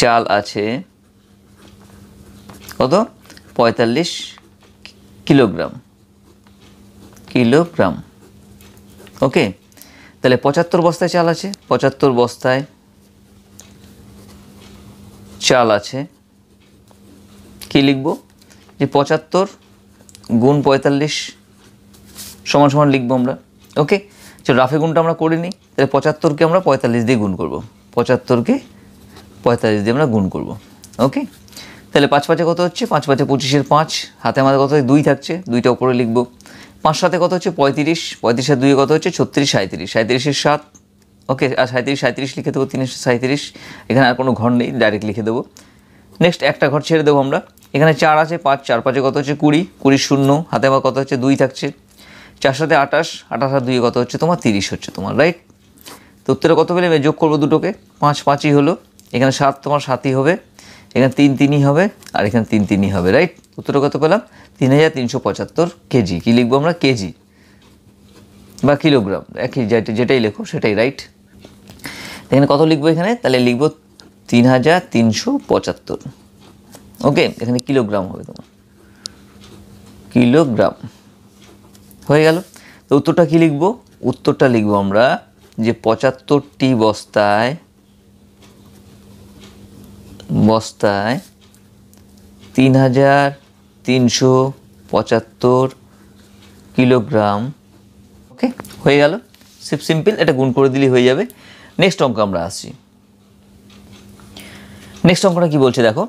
চাল আছে কত, 45 কিলোগ্রাম, ওকে। তাহলে 75 বস্তায় চাল আছে, 75 বস্তায় চাল আছে, কি লিখবো, যে 75 গুণ 45 সমান সমান লিখবো আমরা, ওকে। চলো রাফে গুণটা আমরা করে নিই, তাহলে 75কে আমরা 45 দিয়ে গুণ করবো, 75কে 45 দিয়ে আমরা গুণ করবো, ওকে। তাহলে 5 5-এ কত হচ্ছে, 5 5-এ 25-এর 5, হাতে আমাদের কত 2 থাকছে, 2টা উপরে লিখবো, 5 7-এ কত হচ্ছে 35, 35-এর 2-এ কত হচ্ছে 36 37, 37-এর 7, ওকে, আর 37 লিখে দেবো, 3-37, এখানে আর কোনো ঘর নেই, ডাইরেক্ট লিখে দেবো। নেক্সট একটা ঘর ছেড়ে দেবো আমরা, এখানে 4 আছে, 5 4 5-এ কত হচ্ছে 20, 20 শূন্য, হাতে আমার কত হচ্ছে 2 থাকছে, 4 7-এ 28, 28 আর 2-এ কত হচ্ছে তোমার 30 হচ্ছে তোমার, রাইট? তো উত্তরে কত পেলে, যোগ করবো দুটোকে, 5 5-ই হলো, এখানে 7 তোমার 7-ই হবে, এখানে 3 3-ই হবে, আর এখানে 3 3-ই হবে, রাইট? উত্তরে কত পেলাম, 3375 কেজি, কি লিখবো আমরা, কেজি বা কিলোগ্রাম, একই যেটাই লেখো সেটাই, রাইট? এখানে কত লিখবো, এখানে তাহলে লিখবো 3375, ওকে। এখানে কিলোগ্রাম হবে তোমার, কিলোগ্রাম। হয়ে গেল। তো উত্তরটা কি লিখবো, উত্তরটা লিখবো আমরা যে 75টি বস্তায় 3375 কিলোগ্রাম, ওকে। হয়ে গেল, সিম্পল, এটা গুণ করে দিলেই হয়ে যাবে। নেক্সট অঙ্ক আমরা আসছি। নেক্সট অঙ্কটা কি বলছে দেখো,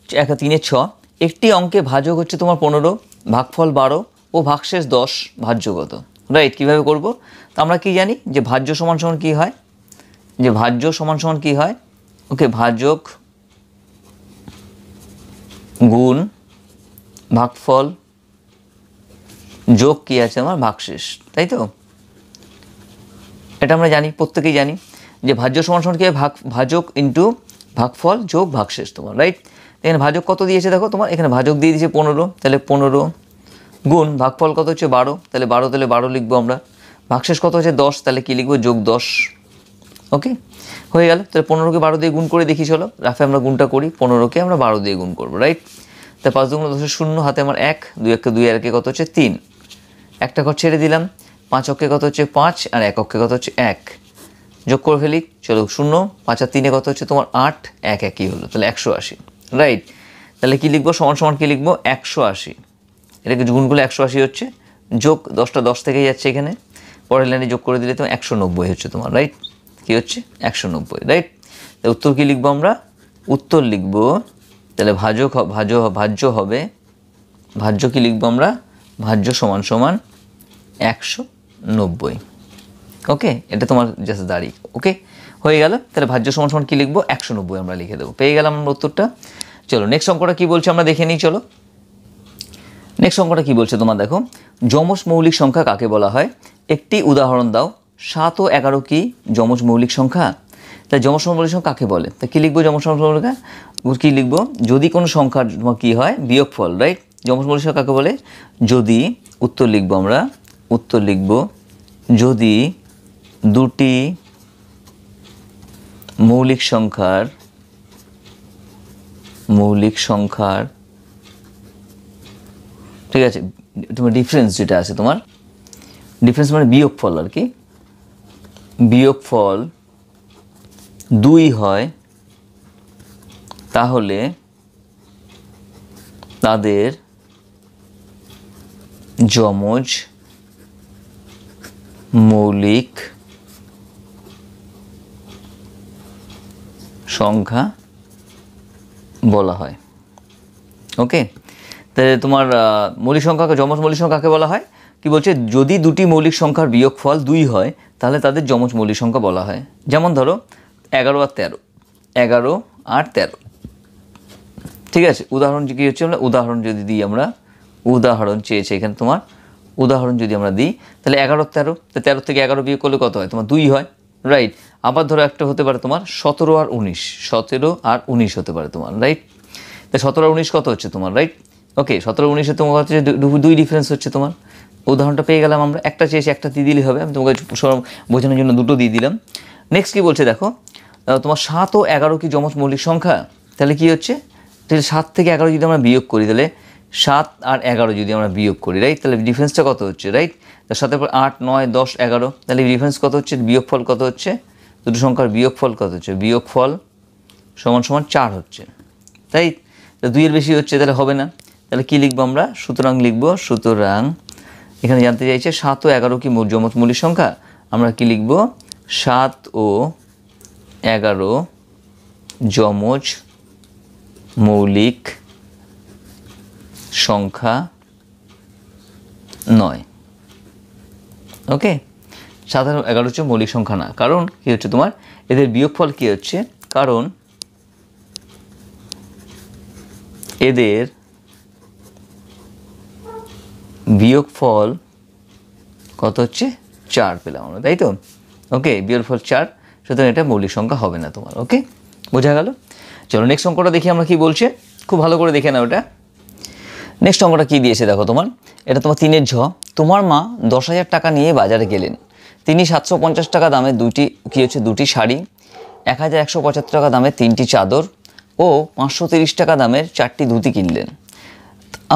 3-এর 6, একটি অঙ্কে ভাজক হচ্ছে তোমার 15, ভাগফল 12 ও ভাগশেষ 10, ভাজ্য কত? রাইট, কীভাবে করব? তো আমরা কি জানি যে ভাজ্য সমান সমান কী হয়, যে ভাজ্য সমান সমান কী হয়, ওকে, ভাজক গুণ ভাগফল যোগ কী আছে আমার, ভাগশেষ, তাই তো? এটা আমরা জানি, প্রত্যেকেই জানি যে ভাজ্য সমান সমান কী হয়, ভাজক ইন্টু ভাগফল যোগ ভাগশেষ তোমার, রাইট? এখানে ভাজক কত দিয়েছে দেখো তোমার, এখানে ভাজক দিয়ে দিয়েছে 15, তাহলে 15 গুণ ভাগফল কত হচ্ছে 12, তাহলে 12, তাহলে 12 লিখবো আমরা, ভাগশেষ কত হচ্ছে 10, তাহলে কী লিখবো, যোগ 10, ওকে। হয়ে গেল। তাহলে 15কে 12 দিয়ে গুণ করে দেখি, চলো রাফে আমরা গুণটা করি, 15কে আমরা 12 দিয়ে গুণ করবো, রাইট? তাই 5 2 10 শূন্য, হাতে আমার 1, 2 1 2 আর 1 কত হচ্ছে 3, একটা ঘর ছেড়ে দিলাম, 5 অক্ষে কত হচ্ছে 5, আর 1 অক্ষে কত হচ্ছে 1, যোগ করে ফেলি, চলো 0 5 আর 3-এ কত হচ্ছে তোমার 8, 1 1ই হলো, তাহলে 180, রাইট? তাহলে কী লিখবো, সমান সমান কী লিখবো, 180, এটাকে গুণগুলো 180 হচ্ছে, যোগ 10টা 10 থেকেই যাচ্ছে, এখানে পরের লাইনে যোগ করে দিলে তোমার 190 হচ্ছে তোমার, রাইট? কী হচ্ছে 190, রাইট? তাহলে উত্তর কী লিখবো আমরা, উত্তর লিখবো তাহলে ভাজ্য হবে, ভাজ্য কী লিখবো আমরা, ভাজ্য সমান সমান 190, ওকে। এটা তোমার জাস্ট দাঁড়ি, ওকে, হয়ে গেল। তাহলে ভাজ্য সমান সমান কী লিখবো, 190 আমরা লিখে দেবো, পেয়ে গেলাম আমরা উত্তরটা। চলো নেক্সট অঙ্কটা কী বলছে আমরা দেখে নিই, চলো নেক্সট অঙ্কটা কী বলছে তোমার দেখো, যমজ মৌলিক সংখ্যা কাকে বলা হয়, একটি উদাহরণ দাও, 7 ও 11 কি যমজ মৌলিক সংখ্যা? তাই যমজ মৌলিক সংখ্যা কাকে বলে? তা কী লিখবো যমজ মৌলিক সংখ্যা? কী লিখবো? যদি কোনো সংখ্যার কী হয় বিয়োগফল, রাইট? যমজ মৌলিক সংখ্যা কাকে বলে? যদি উত্তর লিখবো আমরা, উত্তর লিখব যদি দুটি মৌলিক সংখ্যার ঠিক আছে, তোমার ডিফারেন্স যেটা আছে, তোমার ডিফারেন্স মানে বিয়োগফল আর কি, বিয়োগফল 2 হয়, তাহলে তাদের যমজ মৌলিক সংখ্যা বলা হয়। ওকে, তাহলে তোমার মৌলিক সংখ্যাকে যমজ মৌলিক সংখ্যা কাকে বলা হয়? কি বলছে? যদি দুটি মৌলিক সংখ্যার বিয়োগফল 2 হয় তাহলে তাদের যমজ মৌলিক সংখ্যা বলা হয়। যেমন ধরো 11 আর 13, 11 আর 13, ঠিক আছে। উদাহরণ কী হচ্ছে? আমরা উদাহরণ যদি দিই, আমরা উদাহরণ চেয়েছে এখানে তোমার, উদাহরণ যদি আমরা দিই তাহলে 11 13, তো 13 থেকে 11 বিয়োগ করলে কত হয়? তোমার 2 হয়, রাইট? আবার ধরো একটা হতে পারে তোমার 17 আর 19, 17 আর 19 হতে পারে তোমার, রাইট? তো 17 আর 19 কত হচ্ছে তোমার, রাইট? ওকে, 17 19 তোমার হচ্ছে 2 ডিফারেন্স হচ্ছে তোমার। উদাহরণটা পেয়ে গেলাম আমরা, একটা চেয়েছি, একটা দিয়ে দিলেই হবে, আমি তোমাকে বোঝানোর জন্য 2টো দিয়ে দিলাম। নেক্সট কী বলছে দেখো, তোমার 7 ও 11 কি যমজ মৌলিক সংখ্যা? তাহলে কি হচ্ছে? তাহলে 7 থেকে 11 যদি আমরা বিয়োগ করি, তাহলে 7 আর 11 যদি আমরা বিয়োগ করি, রাইট? তাহলে ডিফারেন্সটা কত হচ্ছে, রাইট? তার সাথে 8 9 10 11, তাহলে ডিফারেন্স কত হচ্ছে? বিয়োগফল কত হচ্ছে? দুটো সংখ্যার বিয়োগফল কত হচ্ছে? বিয়োগফল সমান সমান 4 হচ্ছে, তাই? 2 এর বেশি হচ্ছে, তাহলে হবে না। তাহলে কি লিখবো আমরা? সুতরাং লিখবো, সুতরাং এখানে জানতে চাইছে 7 ও 11 কি যমজ মৌলিক সংখ্যা? আমরা কি লিখবো? 7 ও 11 যমজ মৌলিক সংখ্যা নয়। ওকে, 7 আর 11 হচ্ছে মৌলিক সংখ্যা না, কারণ কি হচ্ছে তোমার এদের বিয়োগফল কি হচ্ছে? কারণ এদের বিয়োগফল কত হচ্ছে? 4 পেলাম আমরা, তাই তো? ওকে, বিয়োগফল 4, সুতরাং এটা মৌলিক সংখ্যা হবে না তোমার। ওকে, বোঝা গেল? চলো নেক্সট অঙ্কটা দেখি আমরা কি বলছে, খুব ভালো করে দেখে নাও ওটা। নেক্সট অঙ্কটা কী দিয়েছে দেখো তোমার, এটা তোমার 3-এর ঝ। তোমার মা 10,000 টাকা নিয়ে বাজারে গেলেন। তিনি 750 টাকা দামে দুটি শাড়ি, 1175 টাকা দামে 3টি চাদর ও 530 টাকা দামের 4টি ধুতি কিনলেন।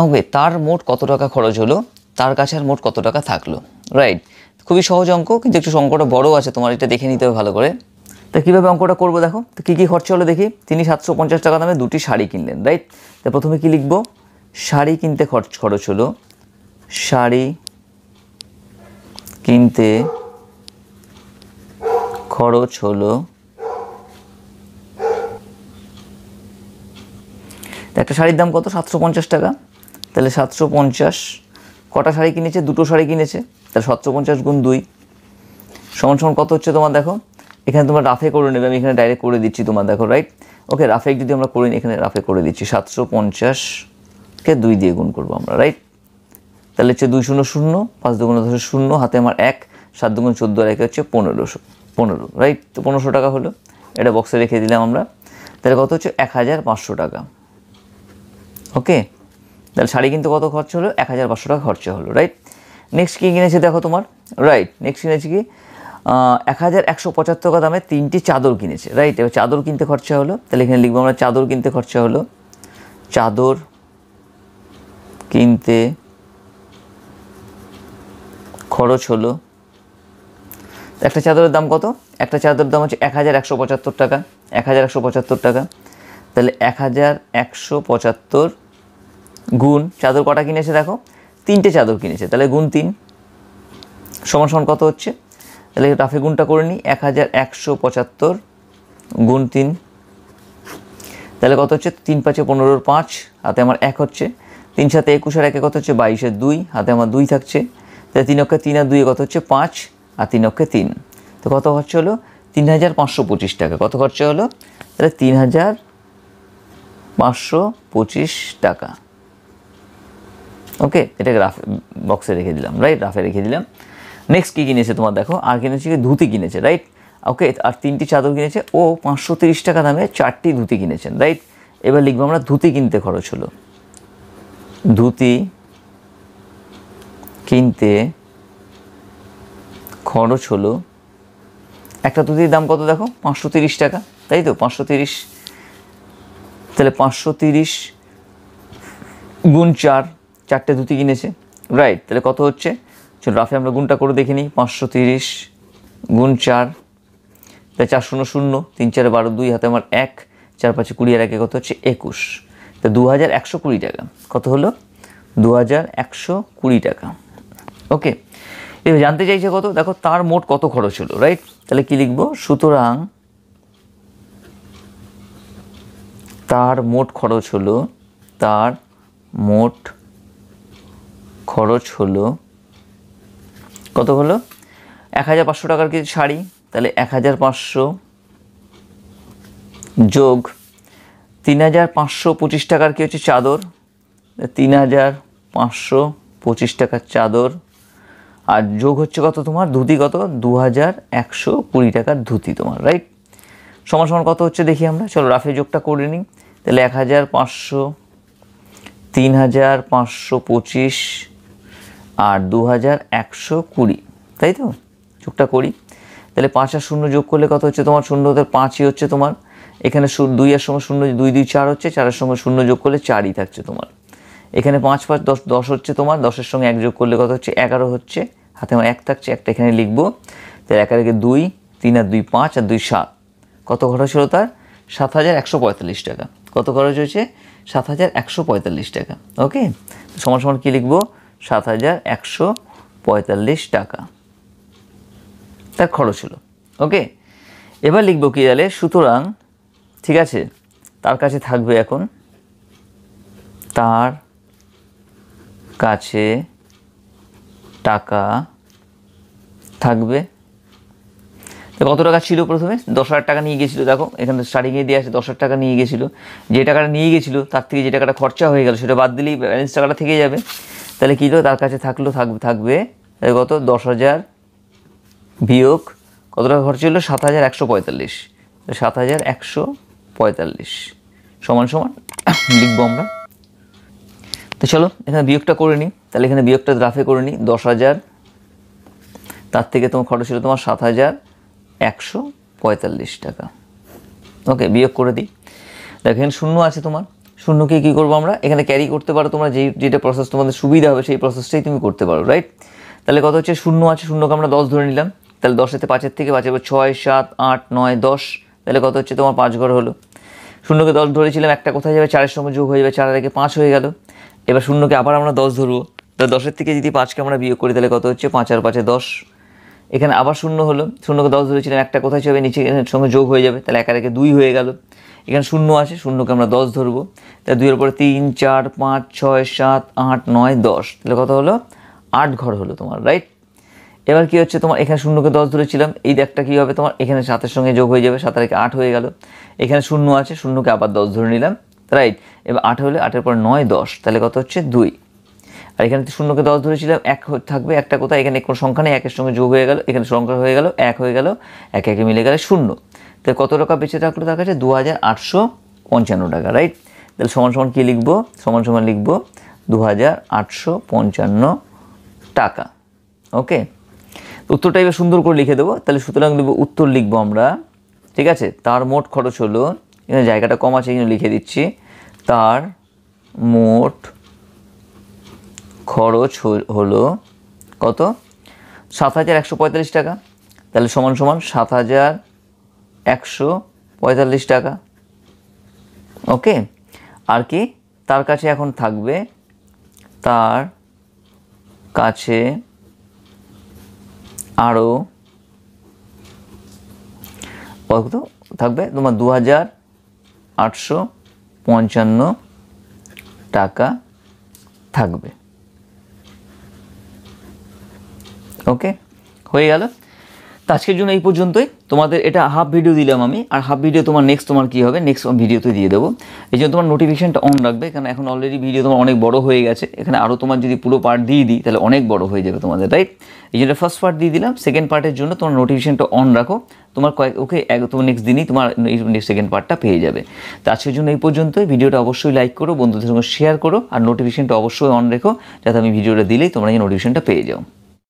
ওকে, তার মোট কত টাকা খরচ হলো? তার কাছে আর মোট কত টাকা থাকলো, রাইট? খুবই সহজ অঙ্ক, কিন্তু একটু অঙ্কটা বড় আছে, তোমার এটা দেখে নিতে হবে ভালো করে। তো কীভাবে অঙ্কটা করবো দেখো, তো কী কী খরচা হলো দেখি। তিনি 750 টাকা দামে 2টি শাড়ি কিনলেন, রাইট? তো প্রথমে কি লিখবো? শাড়ি কিনতে খরচ হলো, শাড়ি কিনতে খরচ হলো, একটা শাড়ির দাম কত? 750 টাকা। তাহলে 750, কটা শাড়ি কিনেছে? 2টো শাড়ি কিনেছে, তাহলে 750 গুণ 2 সমান সমান কত হচ্ছে তোমার দেখো। এখানে তোমার রাফে করে নেবে, আমি এখানে ডাইরেক্ট করে দিচ্ছি তোমার, দেখো, রাইট? ওকে, রাফে যদি আমরা করি, এখানে রাফে করে দিচ্ছি, 750কে 2 দিয়ে গুণ করবো আমরা, রাইট? তাহলে হচ্ছে 2 0 0, 5 2 10 0, হাতে আমার 1, 7 2 14 আর 1 হচ্ছে 15, রাইট? তো 1500 টাকা হলো, এটা বক্সে রেখে দিলাম আমরা। তাহলে কত হচ্ছে? 1500 টাকা। ওকে, তাহলে শাড়ি কিন্তু কত খরচ হলো? 1500 টাকা খরচা হলো, রাইট? নেক্সট কী কিনেছে দেখো তোমার, রাইট? নেক্সট কিনেছে কি? 1175 টাকা দামে 3টি চাদর কিনেছে, রাইট? এবার চাদর কিনতে খরচা হলো, তাহলে এখানে লিখবো আমরা চাদর কিনতে খরচা হলো, চাদর কিনতে খরচ হলো। একটা চাদরের দাম কত? একটা চাদরের দাম হচ্ছে 1175 টাকা, 1175 টাকা। তাহলে 1175 গুণ চাদর কটা কিনেছে দেখো, 3টে চাদর কিনেছে, তাহলে গুণ 3 সমান সমান কত হচ্ছে? তাহলে রাফে গুণটা করে নিই, 1175 গুণ 3, তাহলে কত হচ্ছে? 3 5 15 5, হাতে আমার 1 হচ্ছে, 3 7 21 আর 1 কত হচ্ছে? 22 2, হাতে আমার 2 থাকছে, তাহলে 3 অক্ষে 3 আর 2 কত হচ্ছে? 5, আর 3 অক্ষে 3, তো কত খরচা হলো? 3525 টাকা। কত খরচা হলো? তাহলে 3525 টাকা। ওকে, এটাকে রাফ বক্সে রেখে দিলাম, রাইট? রাফে রেখে দিলাম। নেক্সট কী কিনেছে তোমার দেখো, আর কিনেছে কি ধুতি কিনেছে, রাইট? ওকে, আর 3টি চাদর কিনেছে ও 530 টাকা দামে 4টি ধুতি কিনেছেন, রাইট? এবার লিখবো আমরা ধুতি কিনতে খরচ হলো, ধুতি কিনতে খরচ হলো, একটা ধুতির দাম কত দেখো 530 টাকা, তাই তো? 530, তাহলে 530 গুণ 4, 4টে ধুতি কিনেছে, রাইট? তাহলে কত হচ্ছে, চলো রাফে আমরা গুণটা করে দেখে নিই। 530 গুণ 4, তাহলে 4 0 0, 3 4 12, 2 হাতে আমার 1, 4 5 20 আর 1 কত হচ্ছে 21, তো 2120 টাকা। কত হলো? 2120 টাকা। ওকে, এবার জানতে চাইছে কত, দেখো তার মোট কত খরচ হলো, রাইট? তাহলে কি লিখবো, সুতরাং তার মোট খরচ হলো, তার মোট খরচ হলো কত হলো, 1500 টাকার কিছু শাড়ি, তাহলে 1500 যোগ 3525 টাকার কি হচ্ছে চাদর, 3525 টাকার চাদর, আর যোগ হচ্ছে কত তোমার ধুতি, কত 2120 টাকার ধুতি তোমার, রাইট? সমান সমান কত হচ্ছে দেখি আমরা, চলো রাফে যোগটা করে নিই। তাহলে 1500, 3525 আর 2120, তাই তো? যোগটা করি, তাহলে 5 আর 0 যোগ করলে কত হচ্ছে তোমার, 0 হতে 5ই হচ্ছে তোমার, এখানে 2 এর সঙ্গে 0, 2 2 4 হচ্ছে, 4-এর সঙ্গে 0 যোগ করলে 4ই থাকছে তোমার, এখানে 5 5 10 10 হচ্ছে তোমার, 10-এর সঙ্গে 1 যোগ করলে কত হচ্ছে 11 হচ্ছে, হাতে আমার 1 থাকছে, একটা এখানে লিখবো, তাহলে 1 আর 1 2, 3 আর 2 5 আর 2 7, কত খরচ হলো তার, 7145 টাকা। কত খরচ হয়েছে, 7145 টাকা। ওকে, সমান সমান কী লিখবো, 7145 টাকা তার খরচ হলো। ওকে, এবার লিখবো কি তাহলে, সুতরাং ঠিক আছে, তার কাছে থাকবে এখন, তার কাছে টাকা থাকবে, তো কত টাকা ছিল প্রথমে, 10,000 টাকা নিয়ে গেছিলো, দেখো এখানে স্টার্টিংয়ে দিয়ে আছে 10,000 টাকা নিয়ে গেছিলো, যে টাকাটা নিয়ে গেছিলো তার থেকে যে টাকাটা খরচা হয়ে গেল সেটা বাদ দিলেই ব্যালেন্স টাকাটা থেকে যাবে। তাহলে কী হলো, তার কাছে থাকবে কত, 10,000 বিয়োগ কত টাকা খরচ হলো, 7145, 7145 সমান সমান লিখবো আমরা। তো চলো এখানে বিয়োগটা করে নিই, তাহলে এখানে বিয়োগটা রাফে করে নিই, 10,000 তার থেকে তোমার খরচ ছিল তোমার 7145 টাকা। ওকে, বিয়োগ করে দিই, দেখো এখানে 0 আছে তোমার, শূন্যকে কী করবো আমরা, এখানে ক্যারি করতে পারো তোমরা, যেটা প্রসেস তোমাদের সুবিধা হবে সেই প্রসেসটাই তুমি করতে পারো, রাইট? তাহলে কত হচ্ছে, 0 আছে, 0কে আমরা 10 ধরে নিলাম, তাহলে 10-এতে 5-এর থেকে 5 এবার 6 7 8 9 10, তাহলে কত হচ্ছে তোমার 5 ঘর হলো। 0কে 10 ধরেছিলাম, একটা কোথায় যাবে, 4-এর সঙ্গে যোগ হয়ে যাবে, 4 আর 1 5 হয়ে গেল। এবার 0কে আবার আমরা 10 ধরবো, তাহলে 10-এর থেকে যদি 5কে আমরা বিয়োগ করি তাহলে কত হচ্ছে, 5 আর 5 10, এখানে আবার 0 হলো, 0কে 10 ধরেছিলাম, একটা কোথায় যাবে, নিচে সঙ্গে যোগ হয়ে যাবে, তাহলে 1 আর 1 2 হয়ে গেল। এখানে 0 আছে, 0কে আমরা 10 ধরবো, তাহলে 2-এর পরে 3 4 5 6 7 8 9 10, তাহলে কত হলো, 8 ঘর হলো তোমার, রাইট? এবার কি হচ্ছে তোমার, এখানে 0কে 10 ধরেছিলাম, এই একটা কী হবে তোমার, এখানে 7-এর সঙ্গে যোগ হয়ে যাবে, 7 আর 1 8 হয়ে গেল, এখানে 0 আছে, 0কে আবার 10 ধরে নিলাম, রাইট? এবার 8 হলে 8-এর পর 9 10, তাহলে কত হচ্ছে 2, আর এখানে 0কে 10 ধরেছিলাম, 1 থাকবে, একটা কোথায়, এখানে কোনো সংখ্যা নেই, 1-এর সঙ্গে যোগ হয়ে গেল, এখানে সংখ্যা হয়ে গেল 1 হয়ে গেল, 1 1 মিলে গেলে 0, তাহলে কত টাকা বেঁচে থাকলো তার কাছে, 2855 টাকা, রাইট? তাহলে সমান সমান কী লিখবো, সমান সমান লিখবো 2855 টাকা। ওকে, উত্তরটা এবার সুন্দর করে লিখে দেবো, তাহলে সুতরাং লিখবো, উত্তর লিখবো আমরা, ঠিক আছে, তার মোট খরচ হলো, এখানে জায়গাটা কম আছে এই জন্য লিখে দিচ্ছি, তার মোট খরচ হলো কত, 7145 টাকা, তাহলে সমান সমান 7145 টাকা। ওকে, আর কি, তার কাছে এখন থাকবে, তার কাছে আরও কত থাকবে তোমার, 2855 টাকা থাকবে। ওকে, হয়ে গেল। তো আজকের জন্য এই পর্যন্তই। তোমাদের এটা হাফ ভিডিও দিলাম আমি, আর হাফ ভিডিও তোমার নেক্সট তোমার কী হবে, নেক্সট ভিডিওতে দিয়ে দেবো। এই জন্য তোমার নোটিফিকেশনটা অন রাখবে, কারণ এখন অলরেডি ভিডিও তোমার অনেক বড় হয়ে গেছে, এখানে আরও তোমার যদি পুরো পার্ট দিয়ে দিই তাহলে অনেক বড় হয়ে যাবে তোমাদের, রাইট? এই জন্য ফার্স্ট পার্ট দিয়ে দিলাম, সেকেন্ড পার্টের জন্য তোমার নোটিফিকেশনটা অন রাখো, তোমার তোমার নেক্সট দিনই তোমার সেকেন্ড পার্টটা পেয়ে যাবে। তো আজকের জন্য এই পর্যন্তই। ভিডিওটা অবশ্যই লাইক করো, বন্ধুদের সঙ্গে শেয়ার করো, আর নোটিফিকেশনটা অবশ্যই অন রেখো, যাতে আমি ভিডিওটা দিলেই তোমরা এই নোটিফিকেশনটা পেয়ে যাও।